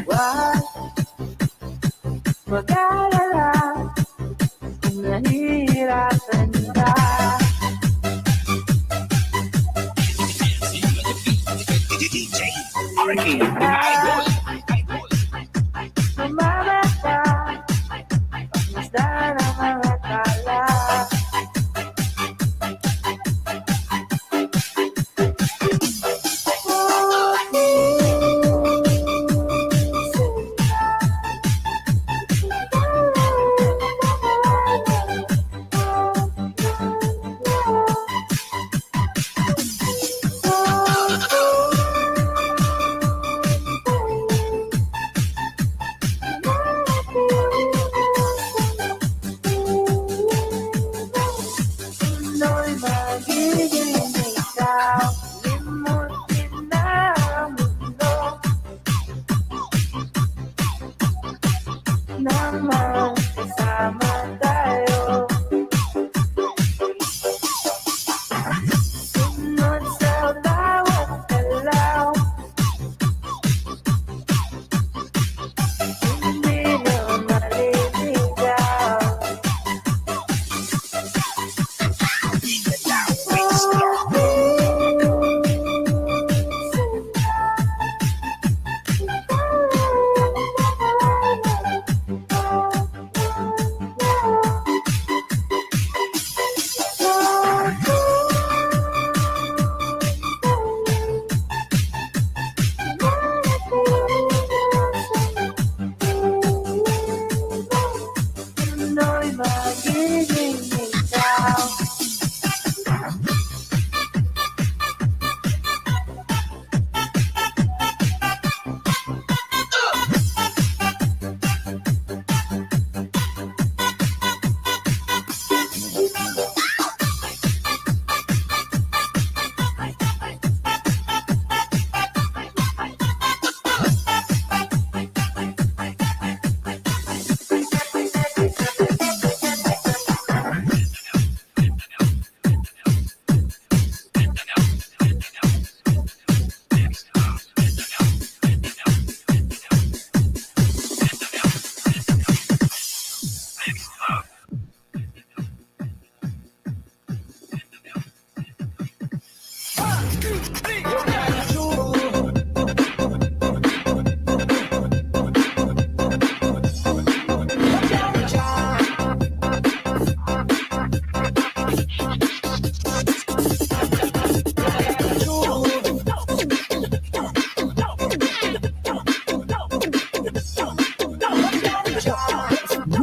Wag mag-alala kung nahihirapan ka. DJ Arky. Sumama ka, pagmasda ng mga tala.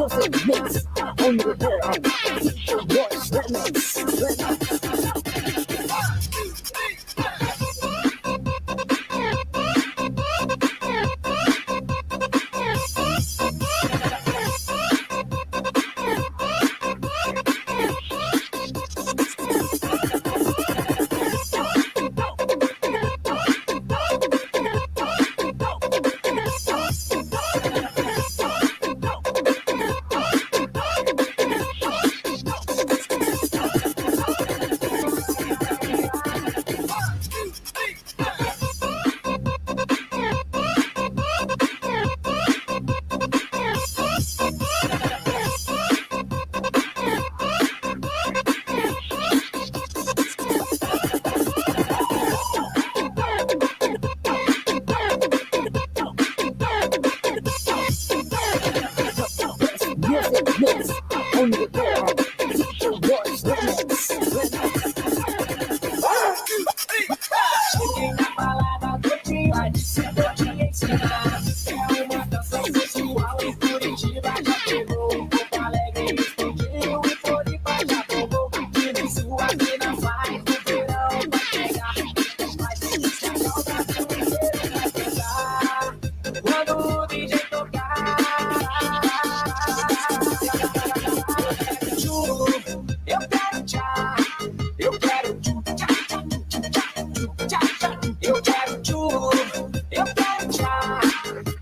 music mix on the air. Your voice remix. Music mix on the air. Your voice remix. Cheguei na balada do dia, disse vou te ensinar. É uma canção sensual em Curitiba já pegou. Porto Alegre explodiu e Floripa já tomou. Tira sua mina, vai no verão, vai pegar. Vai se legal, Brasil inteiro vai pegar. Quando o DJ tocar, eu quero tchá, eu quero tchu, tchá, tchá, tchu, tchá, tchu, tchá, tchá. Eu quero tchu, eu quero tchá,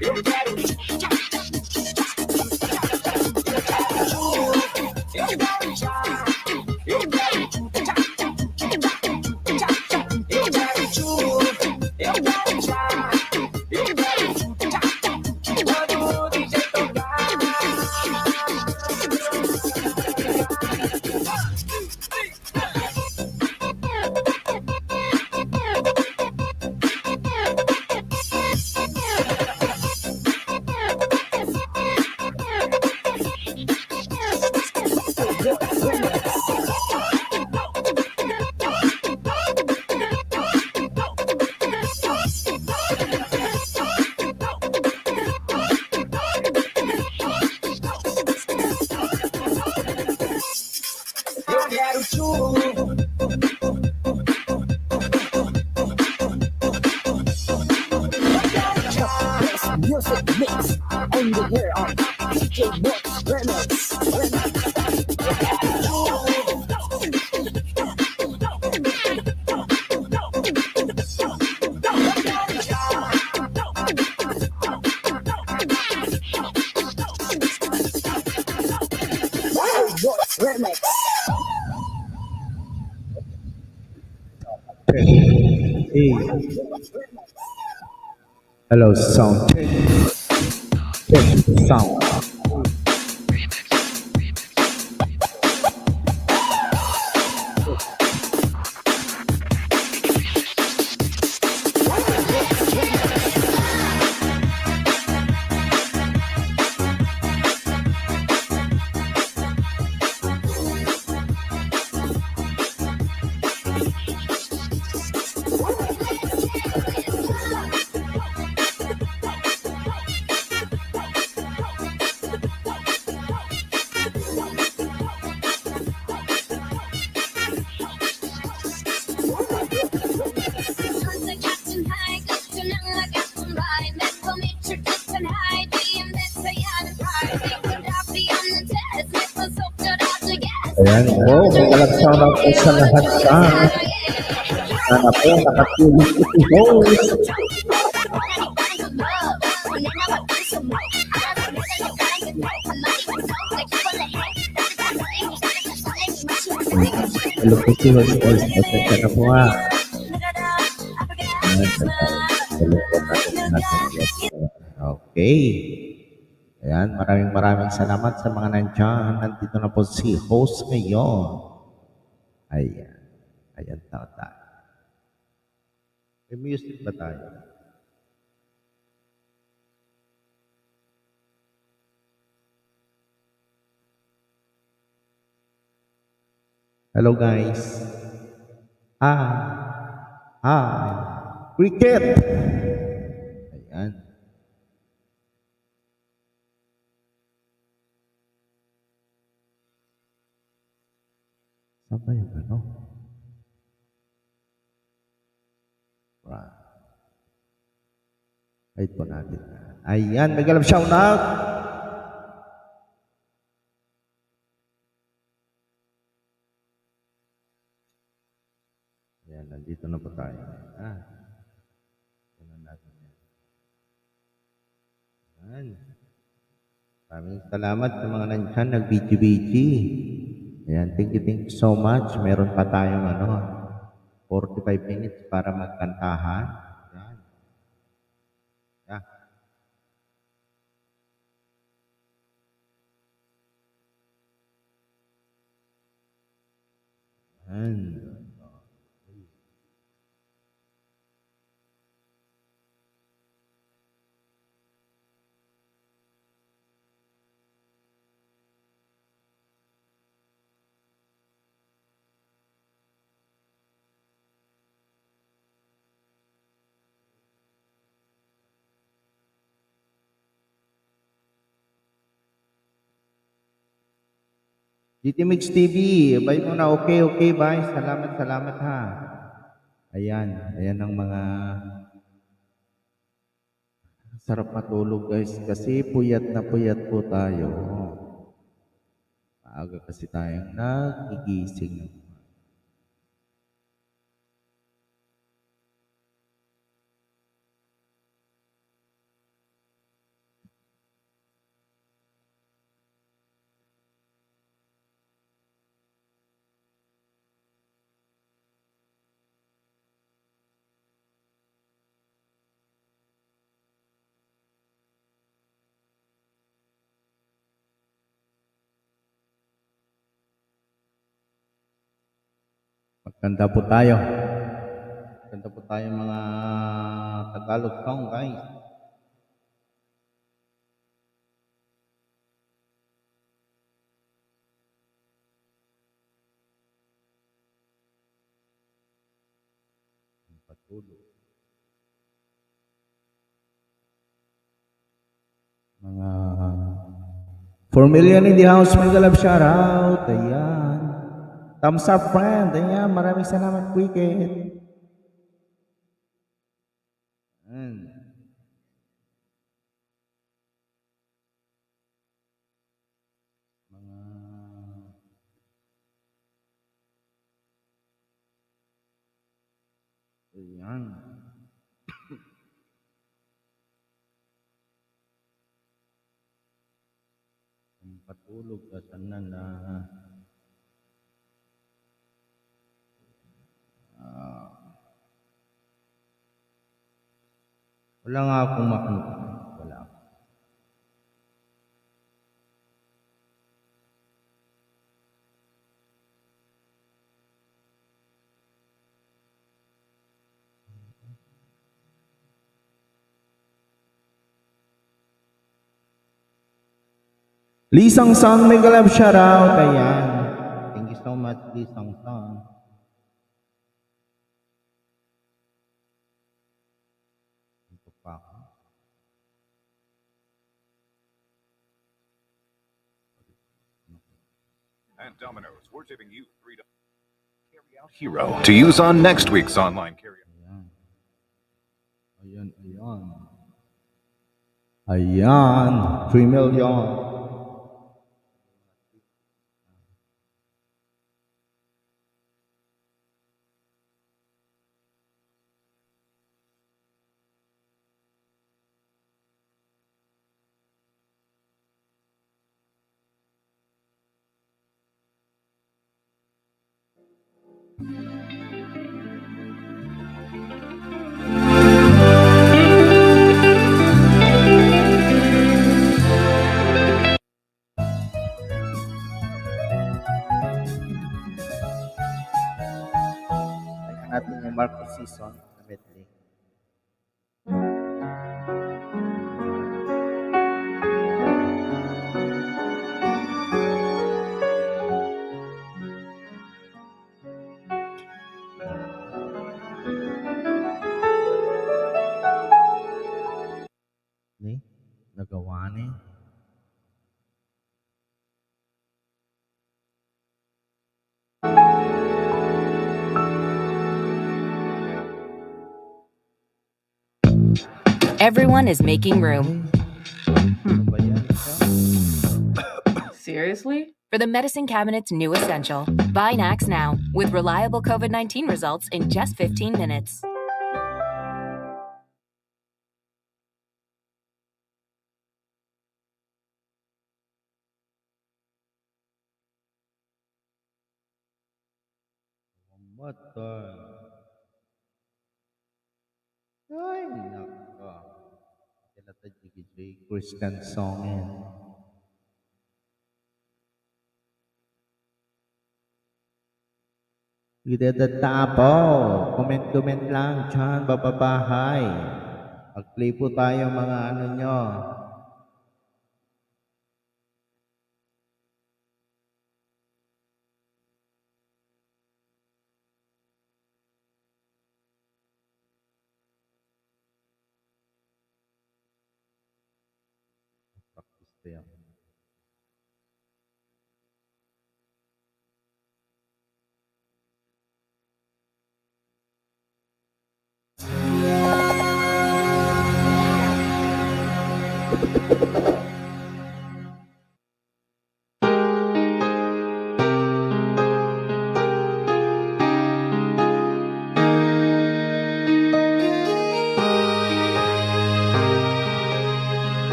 eu quero tchu, tchá, tchá, tchu, tchá, tchu, tchá, tchá. Eu quero tchu, eu quero tchá, eu quero tchu, tchá, tchá, tchu, tchá, tchu, tchá, tchá. Eu quero tchu, eu quero tchá, eu quero tchu, tchá, tchá. Quando o DJ tocar. Eu quero tchu. Music mix on the air on DJ Box Remix. Box Remix. Hey, hello, sound check. Check sound. Ayan, wow, magandang sound out po sa lahat dyan. Sana po nakatulog po si host. Hello po si host. Pasensya na po nga. Hello po natin. Okay. Ayan, maraming salamat sa mga nandyan. Nandito na po si host ngayon. Ayan. Ayan, tata. May music ba tayo? Hello guys. Cricket. Ayan. Saan ba yung ano? Right. Wait po natin. Ayan, may galap shout out. Ayan, nandito na po tayo. Ah, ito natin yan. Ayan. Maraming salamat sa mga nandyan, nag-BG-BG. Ayan, thank you so much. Meron pa tayong 45 minutes para magkantahan. Ayan. Yeah. Ayan. GT Mix TV, bye muna. Okay, okay, bye. Salamat, salamat ha. Ayan, ayan ang mga sarap matulog guys kasi puyat na puyat po tayo. Maaga kasi tayong nagigising. Magkanta po tayo. Magkanta po tayo mga Tagalog song guys. Patulog. Mga 4 million in the house, mega love shout out. Ayan. Thumbs up friend. Ayan, maraming salamat Wicked. Ayan. Mga ayan. Ang patulog at na wala nga akong makanta. Wala. Lisang Song, mega love shout out. Ayan. Thank you so much, Lisang Song. Ito pa ako. And Domino's, we're tipping you $3 carry-out hero to use on next week's online carry-out. Ayan. Ayan. 3 million. Ayan natin yung Marcos season na medley. Nagawa ni. Everyone is making room. Ano ba yan? Seriously? For the medicine cabinet's new essential, buy Nax now with reliable COVID 19 results in just 15 minutes. Matay. Ay, nako. Kaya ta jigijay Christian song yan. Idadatapo. Comment-comment lang dyan, bababahay. Mag-play po tayo mga ano nyo. Practice tayo.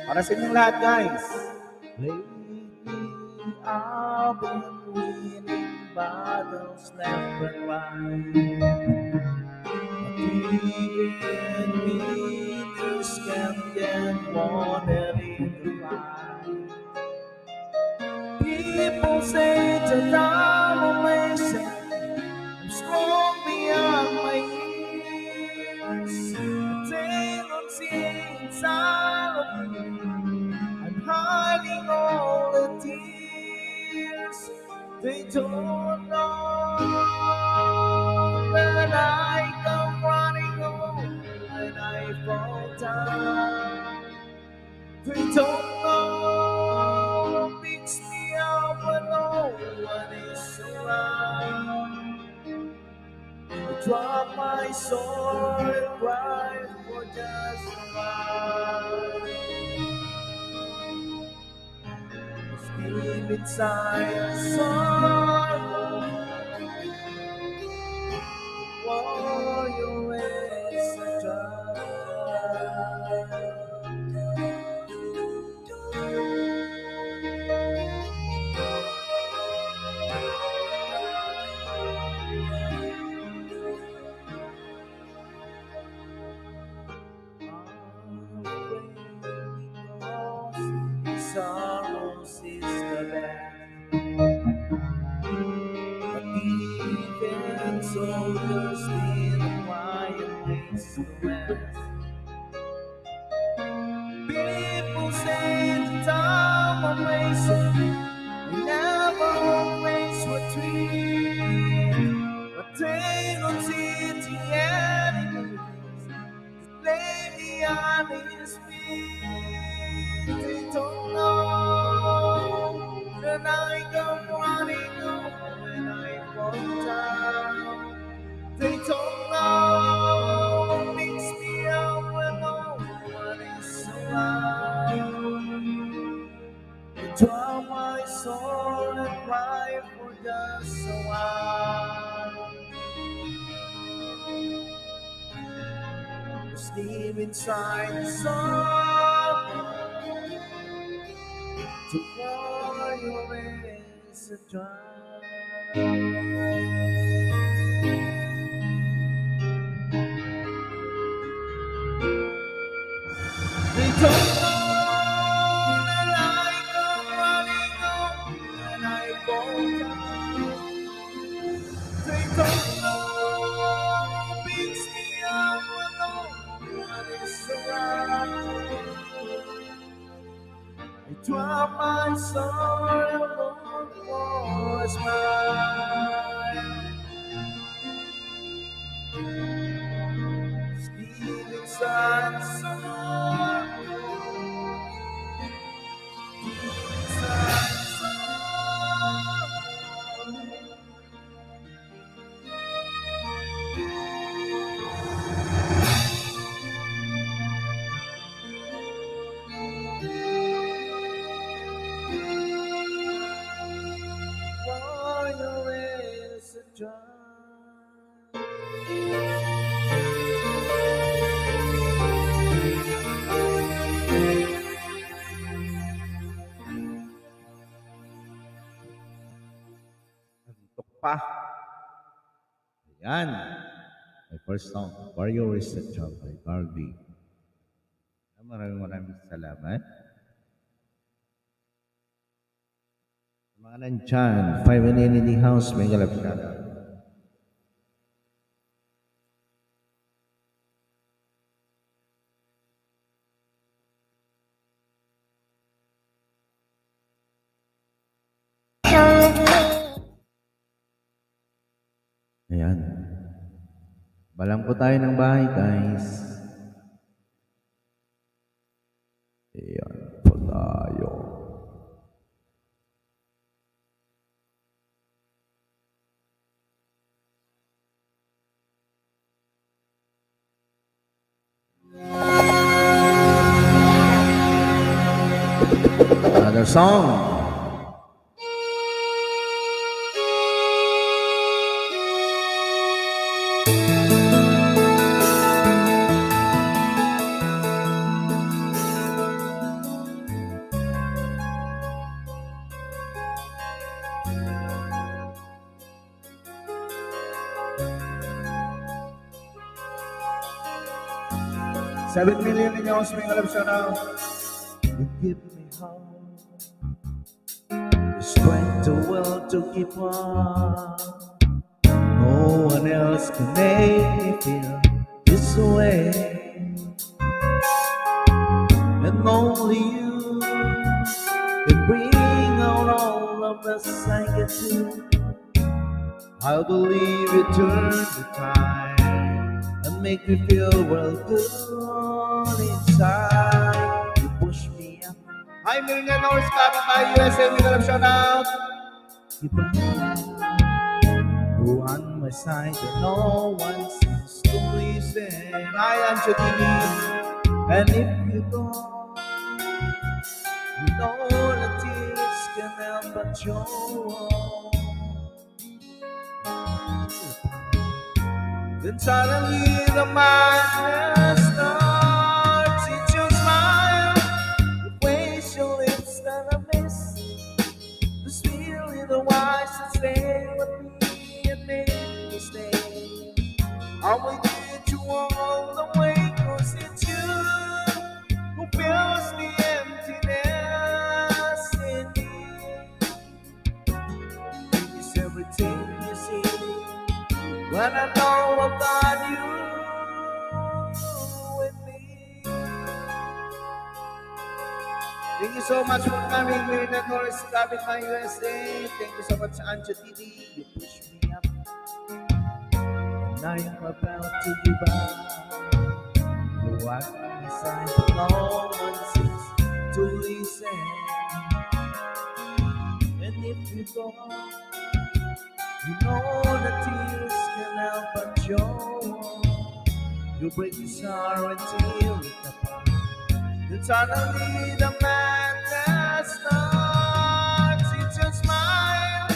Para sa inyong lahat, guys. Lately, I've been winning battles left and right. But even leaders can't get wanted in the fight. People say that I'm amazing, I'm strong beyond my years. But they don't see inside of me. I'm hiding all the tears. They don't know that I come running home when I fall down. They don't know what picks me up when no one is around. I drop my sword and cry for just a while. Deep inside sorrow, warrior is a sorrows is the best. But even soldiers need a quiet place to rest. People say that I'm amazing, they never always were treated, but they don't see the enemies that lay behind his feet. They don't know that I come running home when I fall down. They don't know what makes me up when no one is around. I draw my sword and cry for just a while. Steam inside the sun to pour your rays of dry. They don't know that I come running home when I fall down. They don't know what beats me up when no one is around. I drop my sword and look for a smile. Steam inside the sun. pa. Ayan. My first song, Warrior Researcher by Barbie. Maraming salamat. Sa mga nandyan, 5 and in the house, may galap siya. Ayan. Balangko tayo ng bahay, guys. Ayan po tayo. Another song. $7 million in your swing of now. You give me hope, the strength, the will to keep on. No one else can make me feel this way, and only you can bring out all of the I can do. I believe you turn the tide and make me feel real good inside. You push me up. Hi, million dollars coming by USA. We got a shout out. You on my side and no one seems to listen. I am Jody, and if you go, you know that tears can help but show. Then suddenly the madness starts. It's your smile, the face, your lips that I miss. The spirit, the wise that stay with me and make me stay. I'm with you all the way, 'cause it's you who fills the emptiness in me. It's everything you see when I know about you with me. Thank you so much for coming. We're the Norris Cabin by USA. Thank you so much, Anjo TV. You push me up, and I am about to give up. You walk on my side, but no one seems to listen. And if you go, you know the tears can help but show. You break this heart and tear it apart. Then suddenly the madness starts. It's your smile,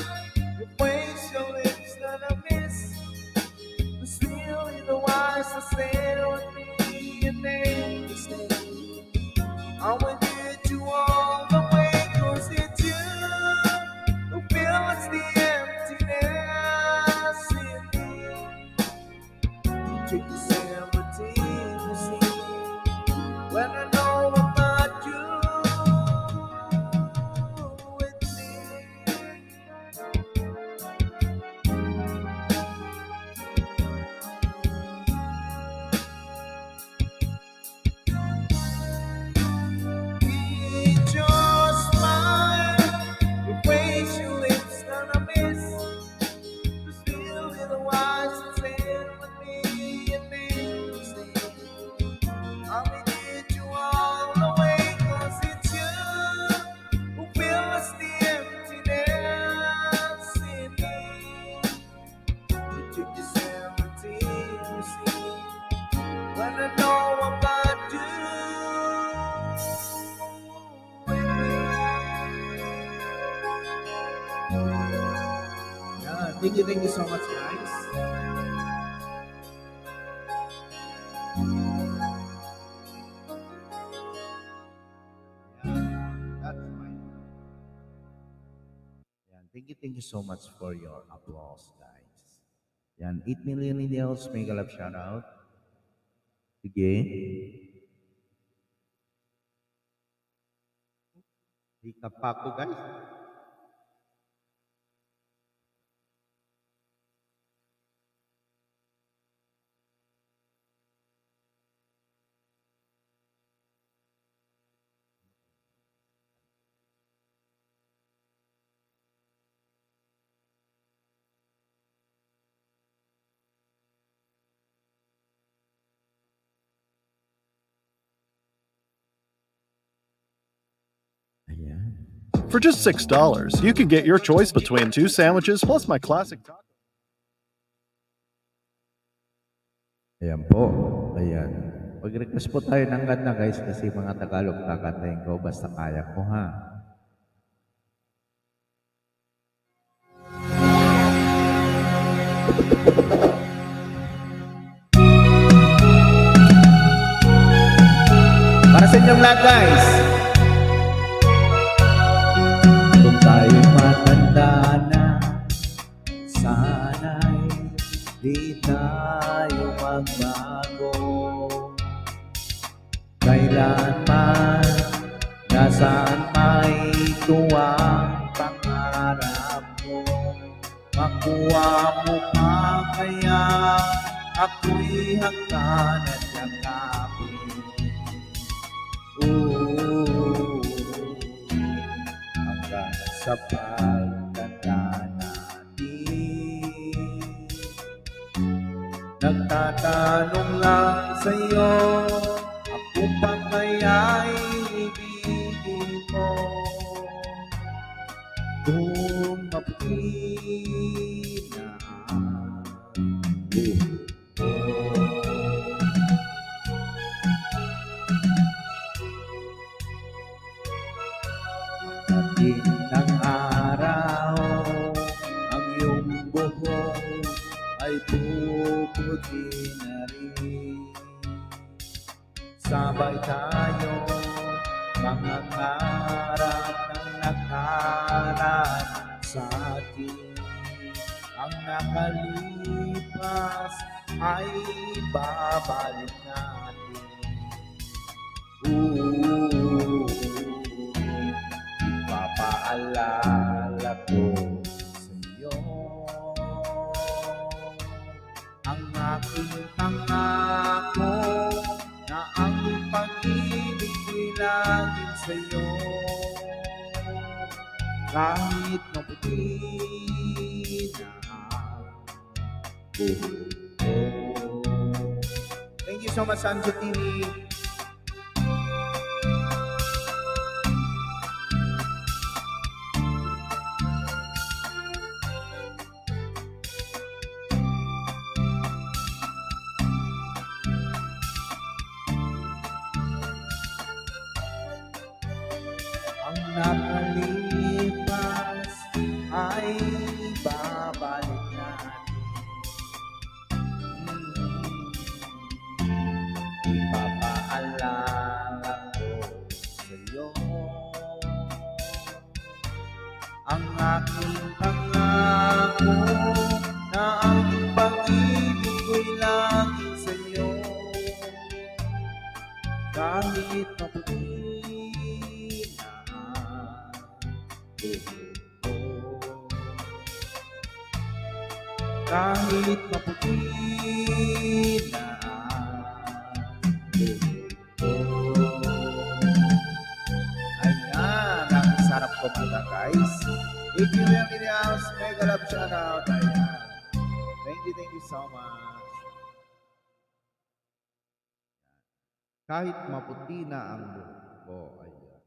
your face, your lips that I miss. The spirit, the wise that stay with me and make me stay. I'm with you all the way, 'cause it's you who fills the emptiness in me. You take this everything you see when I know about you with me. It's your smile, your face, your lips that I miss. The spirit, the wise that stay with me and make me stay. I'll be you all the way, 'cause it's you who fills the emptiness in me. You took this everything you see when I know about you with me. Yeah, thank you so much, guys. Yeah, that's fine. Yeah, Thank you so much for your applause, guys. Yan, 8 million Indians, mega love shoutout. Sige. Hikap pa ako, guys. Ayan. For just $6, you can get your choice between 2 sandwiches plus my classic taco. Ayan po. Ayan. Mag-request po tayo ng kanta, guys, kasi mga Tagalog kakantayin ko basta kaya ko, ha? Para sa inyong lahat, guys. Kung tayo'y matanda na, sana'y di tayo magbago. Kailanman, nasaan may tuwang pangarap mo. Makuha mo pa kaya ako'y hanggan at yakapin. Hanggang sa pagtanda natin, nagtatanong lang sa'yo, ako pa kaya'y ibigin mo? Kung maputi na ang buhok mo. Dating ng araw, ang iyong buhok ay puputi na rin. Sabay tayo, mangangarap ng nakaraan sa atin. Ang nakalipas ay babalik natin. Ipapaalala ko sa'yo ang aking pangako na ang pag-ibig ko'y laging sa'yo. Kahit maputi na ang buhok ko. Thank you so much, Sanjo TV. Ang nakalipas ay babalik natin. Ipapaalala ko sa'yo ang aking pangako na ang pag-ibig ko'y laging sa'yo. Kahit maputi na ang buhok ko, kahit maputi na ang buhok ko. Ayan, ang sarap kumanta, guys. If you will in the house, mega love shoutout. Ayan. Thank you so much. Kahit maputi na ang buhok ko, ayan.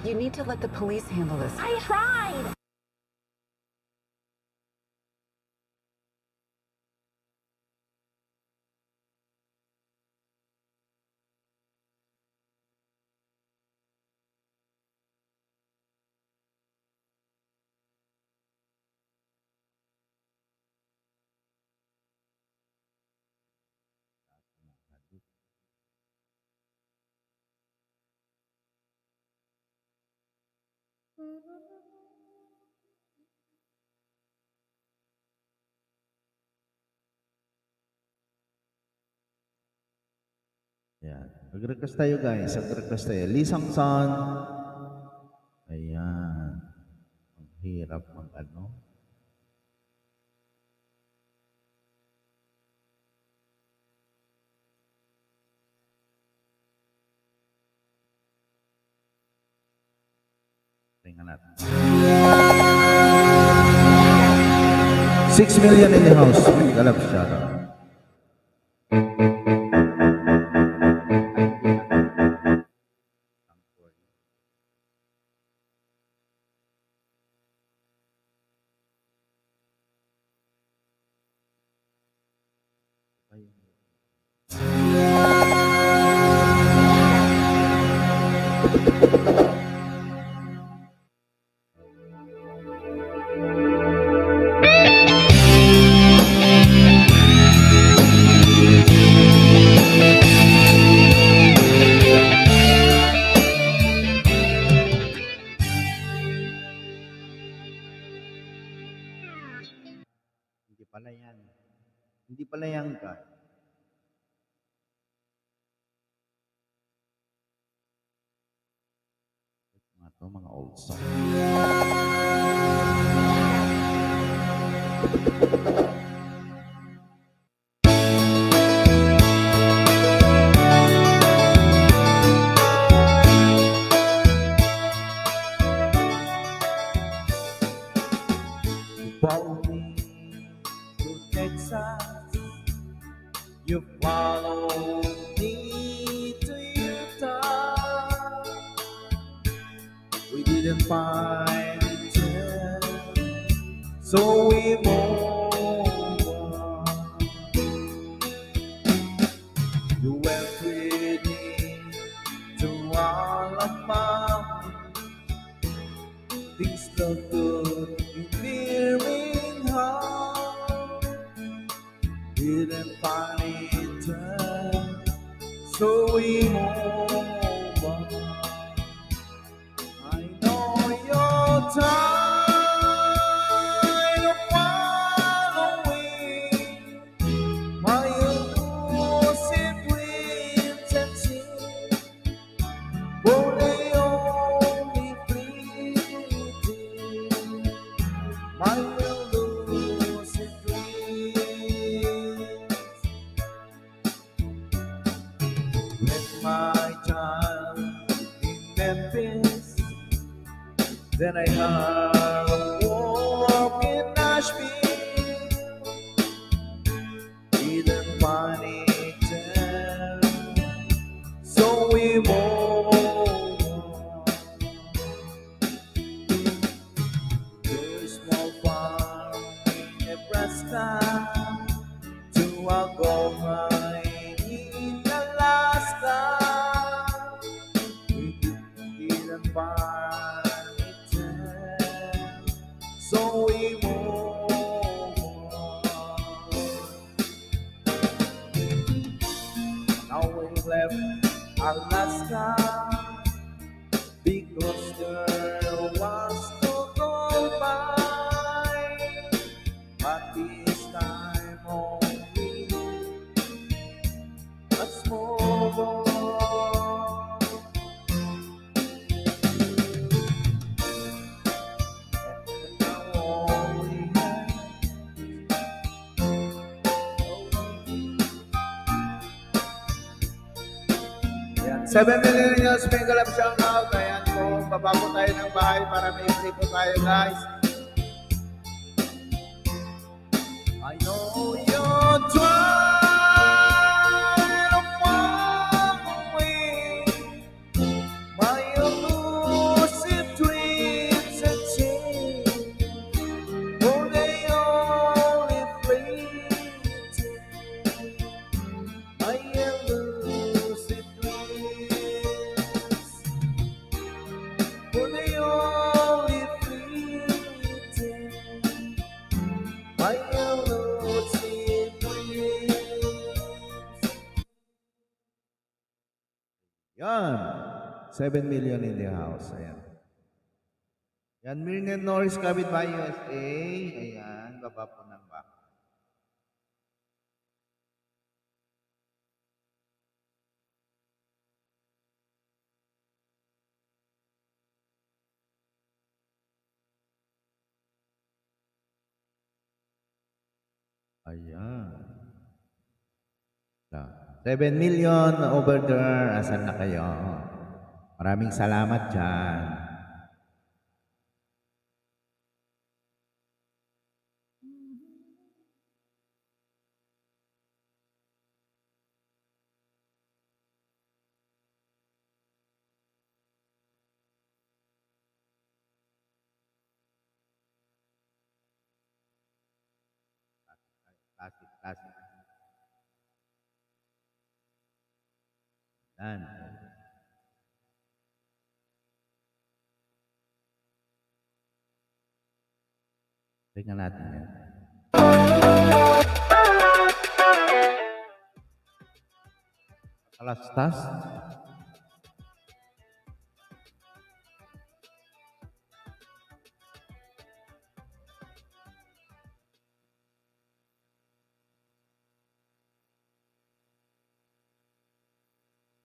You need to let the police handle this. I tried! Ayan. Mag-request tayo guys. Mag-request tayo. Lisang San. Ayan. Ang hirap mag-ano. Tingnan natin. 6 million in the house. Galap siya. Hindi pala yan. Hindi pala yan guys. Mga old song. Follow me to Texas. You follow me to Utah. We didn't find each other, so we moved on. You went with me to Alabama. Things look good in Birmingham. Didn't find it time, so we move on. I know you're tired of following my elusive dreams and sins, for they only fleeting. My elusive dreams. Met my child in Memphis, then I heard a walk in Nashville. Didn't find it there, so we moved on. To a small farm in Nebraska, to a gold mine in Alaska. We didn't find it there, so we moved on. Now we left Alaska because there was no gold mine, but this time only a small boy. And now all we have. 7 million years, may galap shout out. Ayan po, baba po tayo ng bahay para may free po tayo guys. I know you're trying to follow away my elusive dreams and chains, for they only fleeting. My elusive dreams, for they only fleeting. My elusive dreams. Yan. 7 million in the house. Ayan. Yan, Million Norris Kabit by USA. Ayan, baba po ng back. Ayan. 7 million over there. Asan na kayo? Maraming salamat dyan. Classic, classic. Yan. Tingnan natin yan. Kalastas.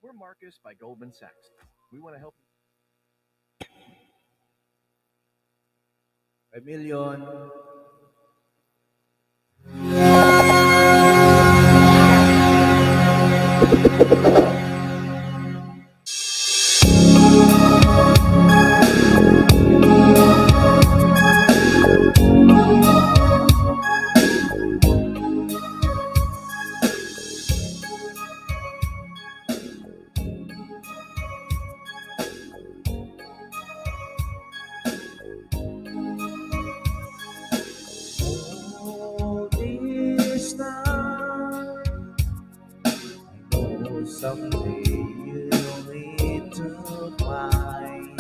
We're Marcus by Goldman Sachs. We want to help. 5 million. All this time, I know someday you'll need to find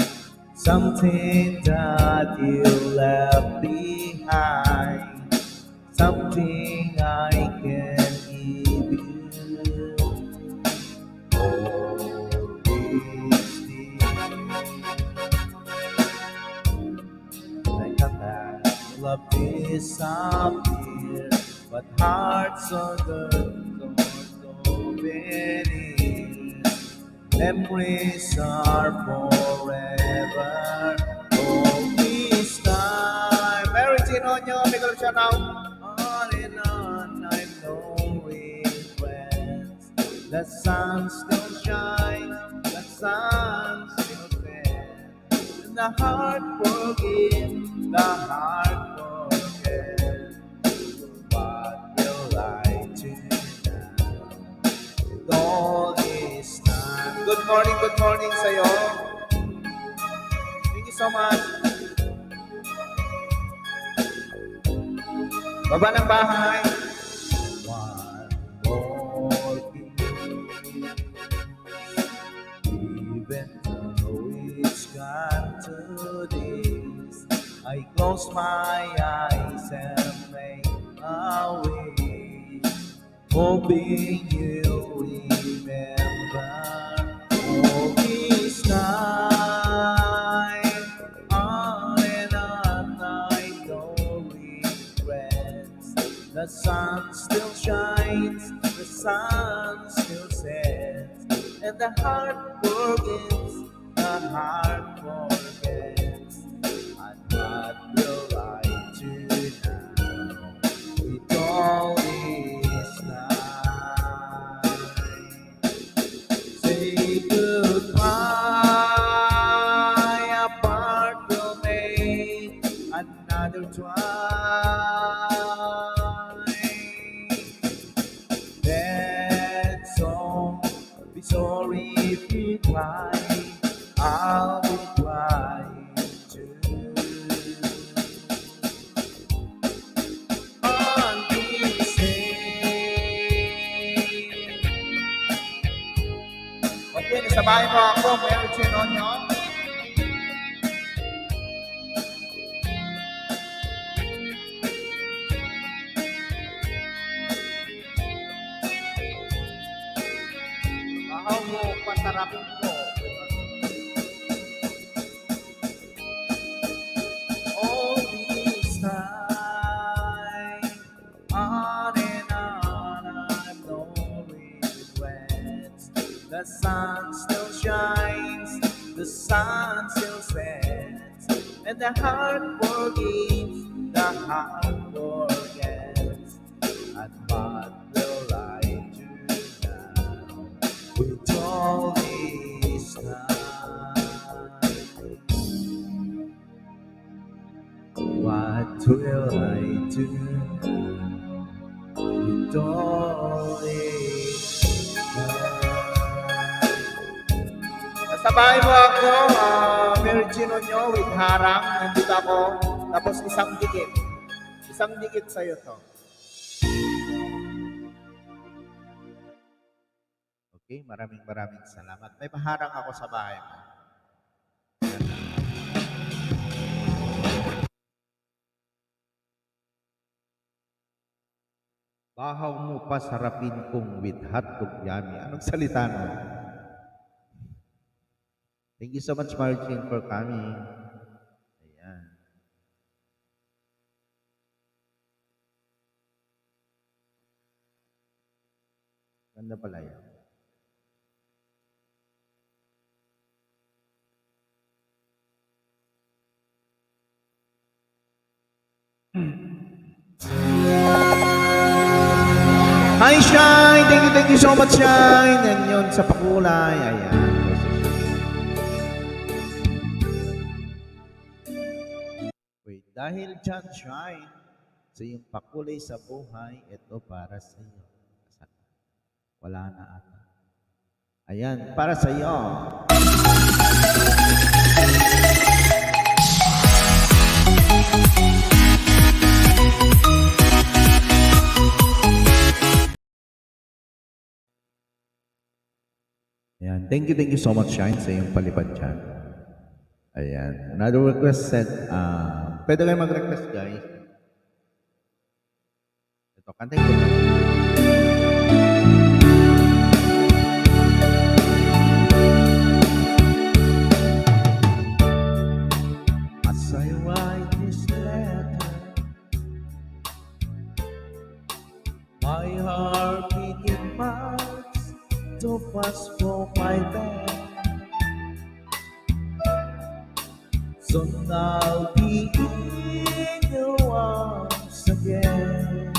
something that you left behind, something I can give you. All these things, like a man, love disappear, but hearts are good, don't souvenir. Memories are forever. All this time, Mary Chinonyo, may ko siya now. On and on, I know regrets. The sun still shines, the sun still shines, and the heart forgives, the heart forgets. What will I do now? With all this time. Good morning sa'yo. Thank you so much. Baba ng bahay. One more kiss, even though it's gone to this, I close my eyes and make a wish, hoping you'll remember all this time. On and on, I know regrets. The sun still shines, the sun still sets, and the heart forgets, the heart forgets. And what will I do now with all this time? Say goodbye, apart we'll make another twice. That's all. Be sorry if you cry. I'll be crying too. On this day. Okay, nasabahin mo ako, Mary Chinonyo. Bahaw mo, pasarapin ko. All this time, on and on, I've no regrets. The sun still shines, the sun still sets, and the heart forgives, the heart forgets. will I do? Ito'y nasa bahay mo ako, Mary Gino nyo with harang. Nandito ako. Tapos isang dikit. Isang dikit sa'yo to. Okay, maraming salamat. May paharang ako sa bahay mo. Bahaw mo pa sarapin kong with hotdog yummy. Anong salita mo? Thank you so much, Martin, for coming. Ayan. Ganda pala yan. Hi, Shine! Thank you so much, Shine! Yan yun sa pakulay. Ayan. Wait, dahil dyan, Shine, sa iyong pakulay sa buhay, ito para sa iyo. Wala na ata. Ayan, para sa iyo. Ayan. Thank you so much, Shine, sa iyong palipad dyan. Ayan. Another request set. Pwede kayo mag-request, guys. Ito, kantay ko. As I write this letter, my heart beating marks too fast for my bed. Soon I'll be in your arms again.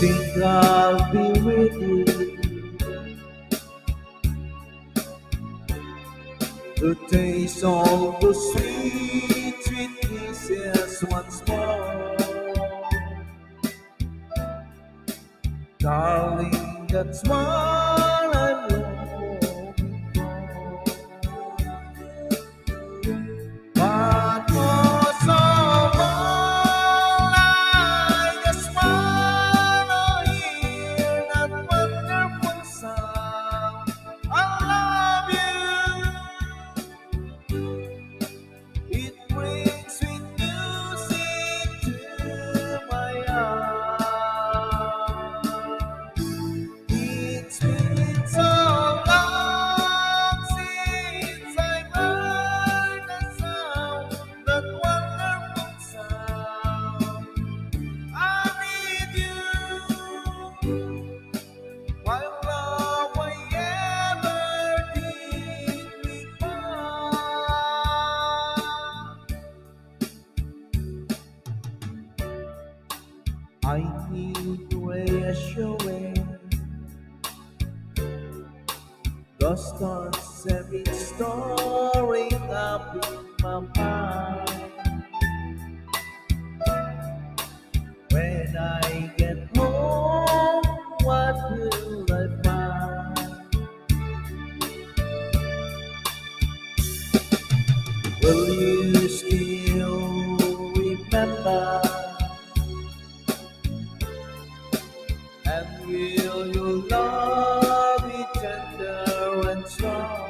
Think I'll be with you to taste all the sweet kisses once more. Darling, that's what I'm looking for. But most of all, I just wanna hear that wonderful sound. I love you. It brings sweet music to my heart. It's been so long since I've heard the sound, that wonderful sound. I need you, while love I ever did before. I need reassurance. The stars have been storing up in my mind. When I get home, what will I find? Will you still remember? And will your love be tender and strong?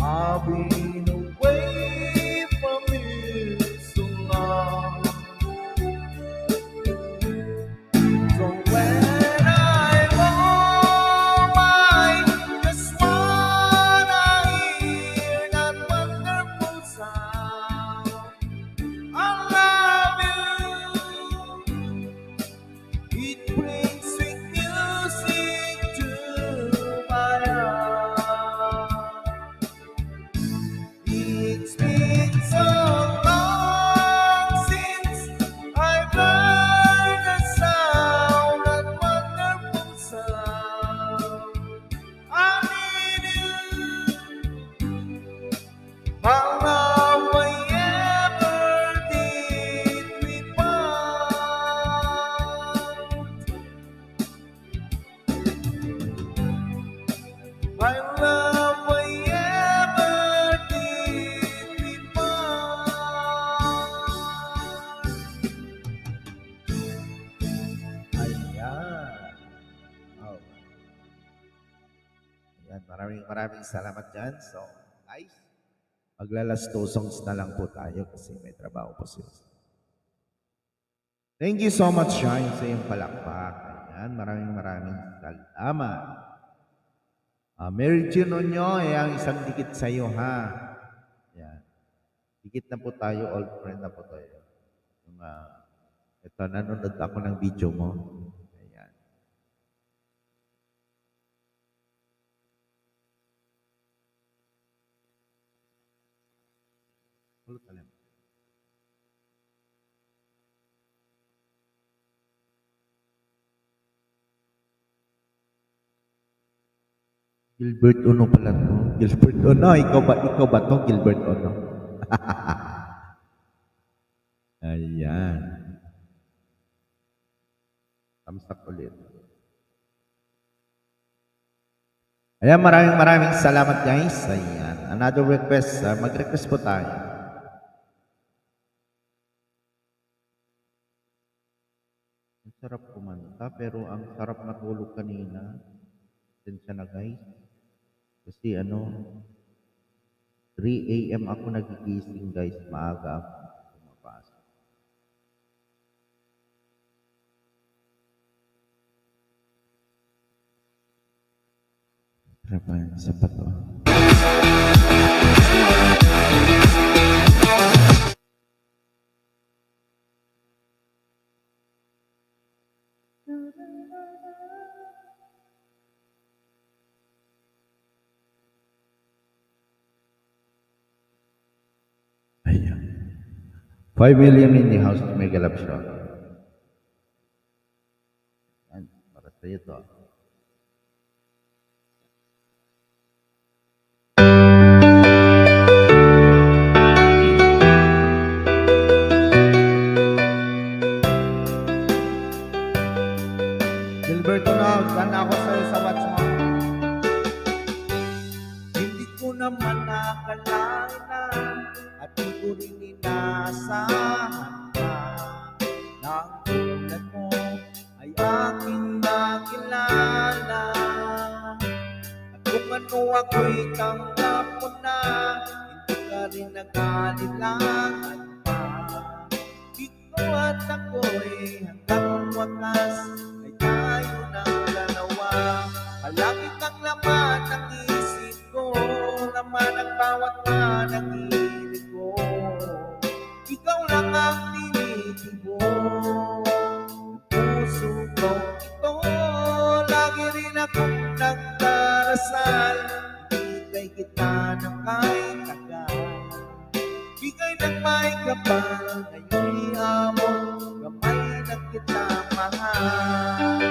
I've been away from you so long. So when I'm home, I just wanna hear that wonderful sound. I love you. It brings sweet music to my heart. It's been so long since I've heard the sound, that wonderful sound. I need you, My love I ever did before. Ayan. Oh. Ayan, maraming salamat dyan. So, guys, maglalas 2 songs na lang po tayo kasi may trabaho po sila. Thank you so much, Shine, sa iyong palakpak. Ayan, maraming salamat. Mary June Onyo, ang isang dikit sa iyo, ha? Ayan. Dikit na po tayo, old friend na po tayo. Ito, nanonood ako ng video mo. Ayan. Ulit na lang. Gilbert Ono pala to. Gilbert Ono, ikaw ba to? Gilbert Ono. Ayan. Tamsak ulit. Ayan, maraming salamat guys. Ayan. Another request. Mag-request po tayo. Ang sarap kumanta, pero ang sarap matulog kanina. Sensya na guys. Kasi 3 a.m. ako nagigising guys. Maaga ako pumapasok. Harapan, isa pa to. Ayan. 5 million in the house to make a love shot. Ayan, para sa'yo to. Gilberto na, gana ako sa'yo sa watch mo. Hindi ko naman nakalain na at di ko rin inaasahan pa na ang tulad mo ay aking nakilala. At kung ano ako'y tanggap mo na, hindi ka rin nag-alilangan pa. Ikaw at ako'y hanggang wakas ay tayo ng dalawa. Palagit ang laman ng isip ko, laman ang bawat panaginip ko. Ikaw lang ang tinitibo ng puso ko ito. Lagi rin akong nagdarasal, hinintay kita ng kahit tagal. Bigay ng may kapal, ngayon'y hamon, kamay na kita mahal.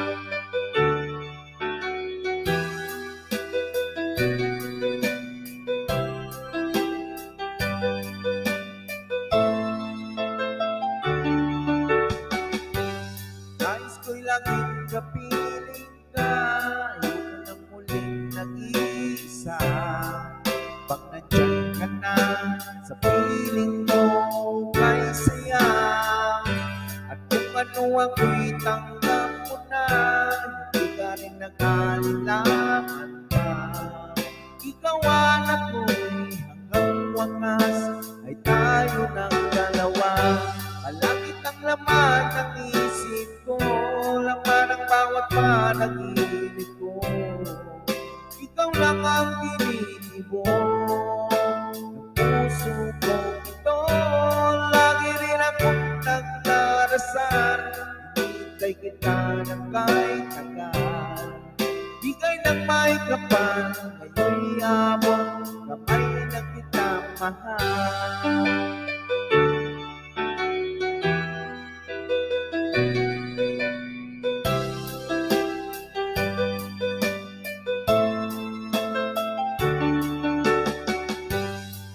Nais ko'y laging kapiling ka, ayoko nang muling nag-iisa. Pag nandyan ka na, sa piling ko kay saya. At kung ano ako'y tanggap mo na, hindi ka rin nag-alilangan pa. Ikaw at ako'y hanggang wakas ay tayo ng dalawa. Malapit ang laman ng isip ko, laman ang bawat panaginip ko. Ikaw lang ang tinitibo ng puso ko ito. Lagi rin akong nagdarasal, hinintay kita ng kahit tagal. Bigay ng may kapal, ngayon'y hamon, kamay na kita mahal.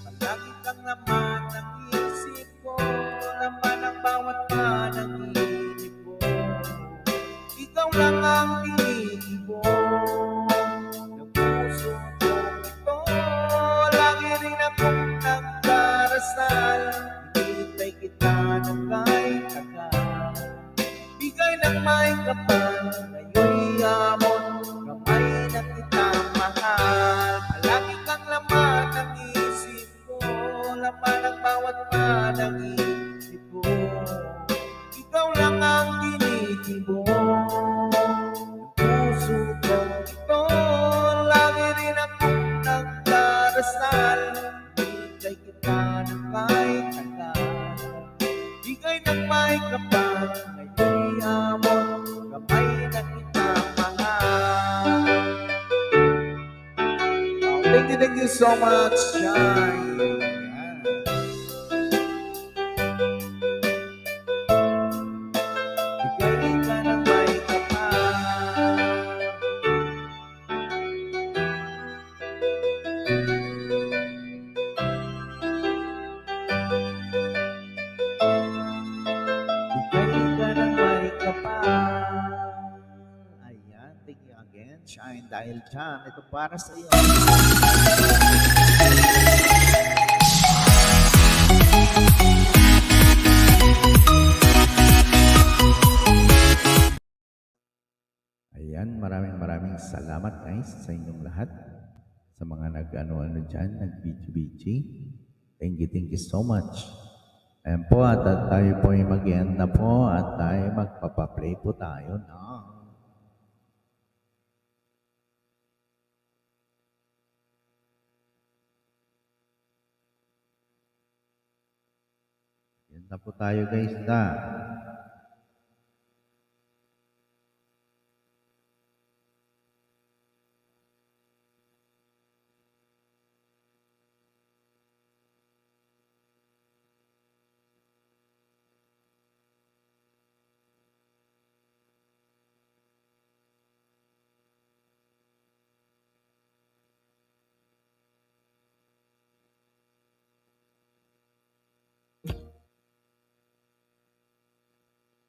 Palagit ang laman ng isip ko, laman ang bawat panaginip ko. Ikaw lang ang tinitibo ng puso kapal, ngayon'y amon, kamay na kita mahal. Palagi kang laman ng isip ko, laman ng bawat panag-iisip ko. Ikaw lang ang tinitibok ng puso kong ito. Lagi rin akong nagdarasal, ibigay kita ng kahit tagal. Bigay ng may kapal, ngayon'y amon, kamay na kita mahal. Thank you so much, Shine. Yan. Bigay ka ng may kapal. Bigay ka ng may kapal. Ayan, thank you again, Shine. Dahil dyan, ito para sa iyo. Ayan, maraming salamat guys sa inyong lahat. Sa mga nag-ano-ano dyan, nag-BG. Thank you so much. Ayan po, at tayo po ay mag-end na po at tayo magpapaplay po tayo na. Yan na po tayo guys na.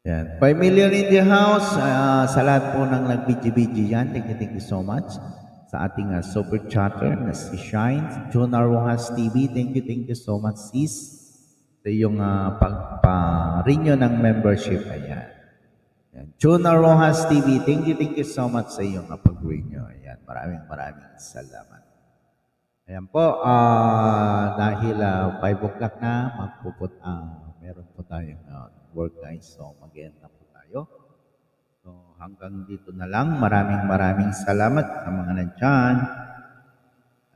Yan. 5 million in the house. Sa lahat po ng nag-BG yan, thank you so much. Sa ating super chatter na si Shine, Juna Rojas TV, thank you so much sis. Sa iyong pagpa-renew ng membership. Ayan. Yan. Juna Rojas TV, thank you so much sa iyong pag-renew. Ayan. Maraming salamat. Ayan po, dahil 5 o'clock na, meron po tayong work guys. So, mag-end na po tayo. So, hanggang dito na lang. Maraming salamat sa mga nandyan.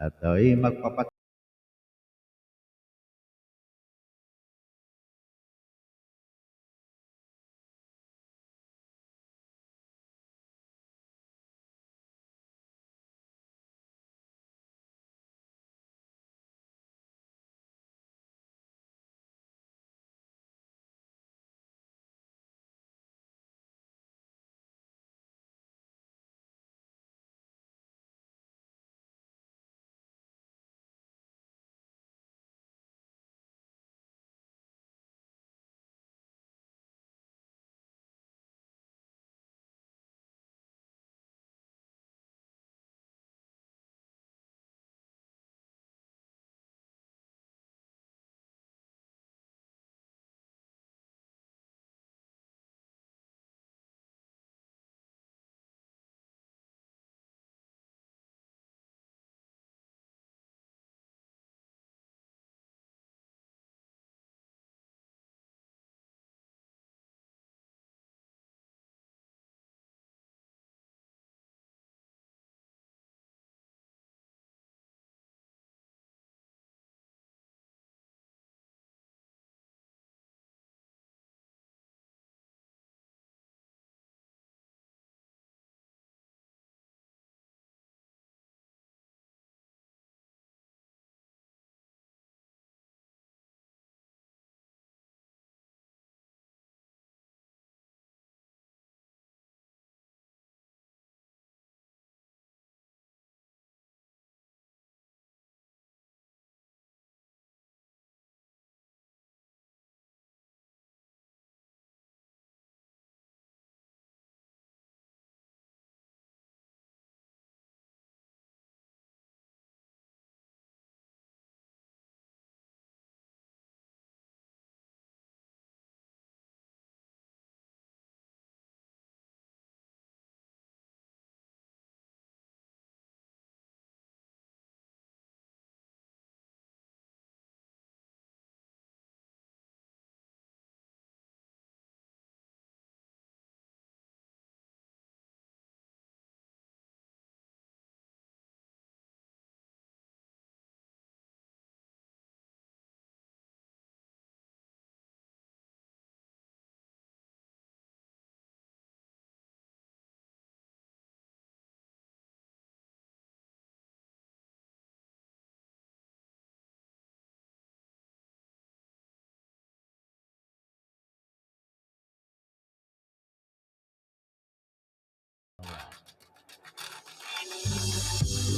At magpapat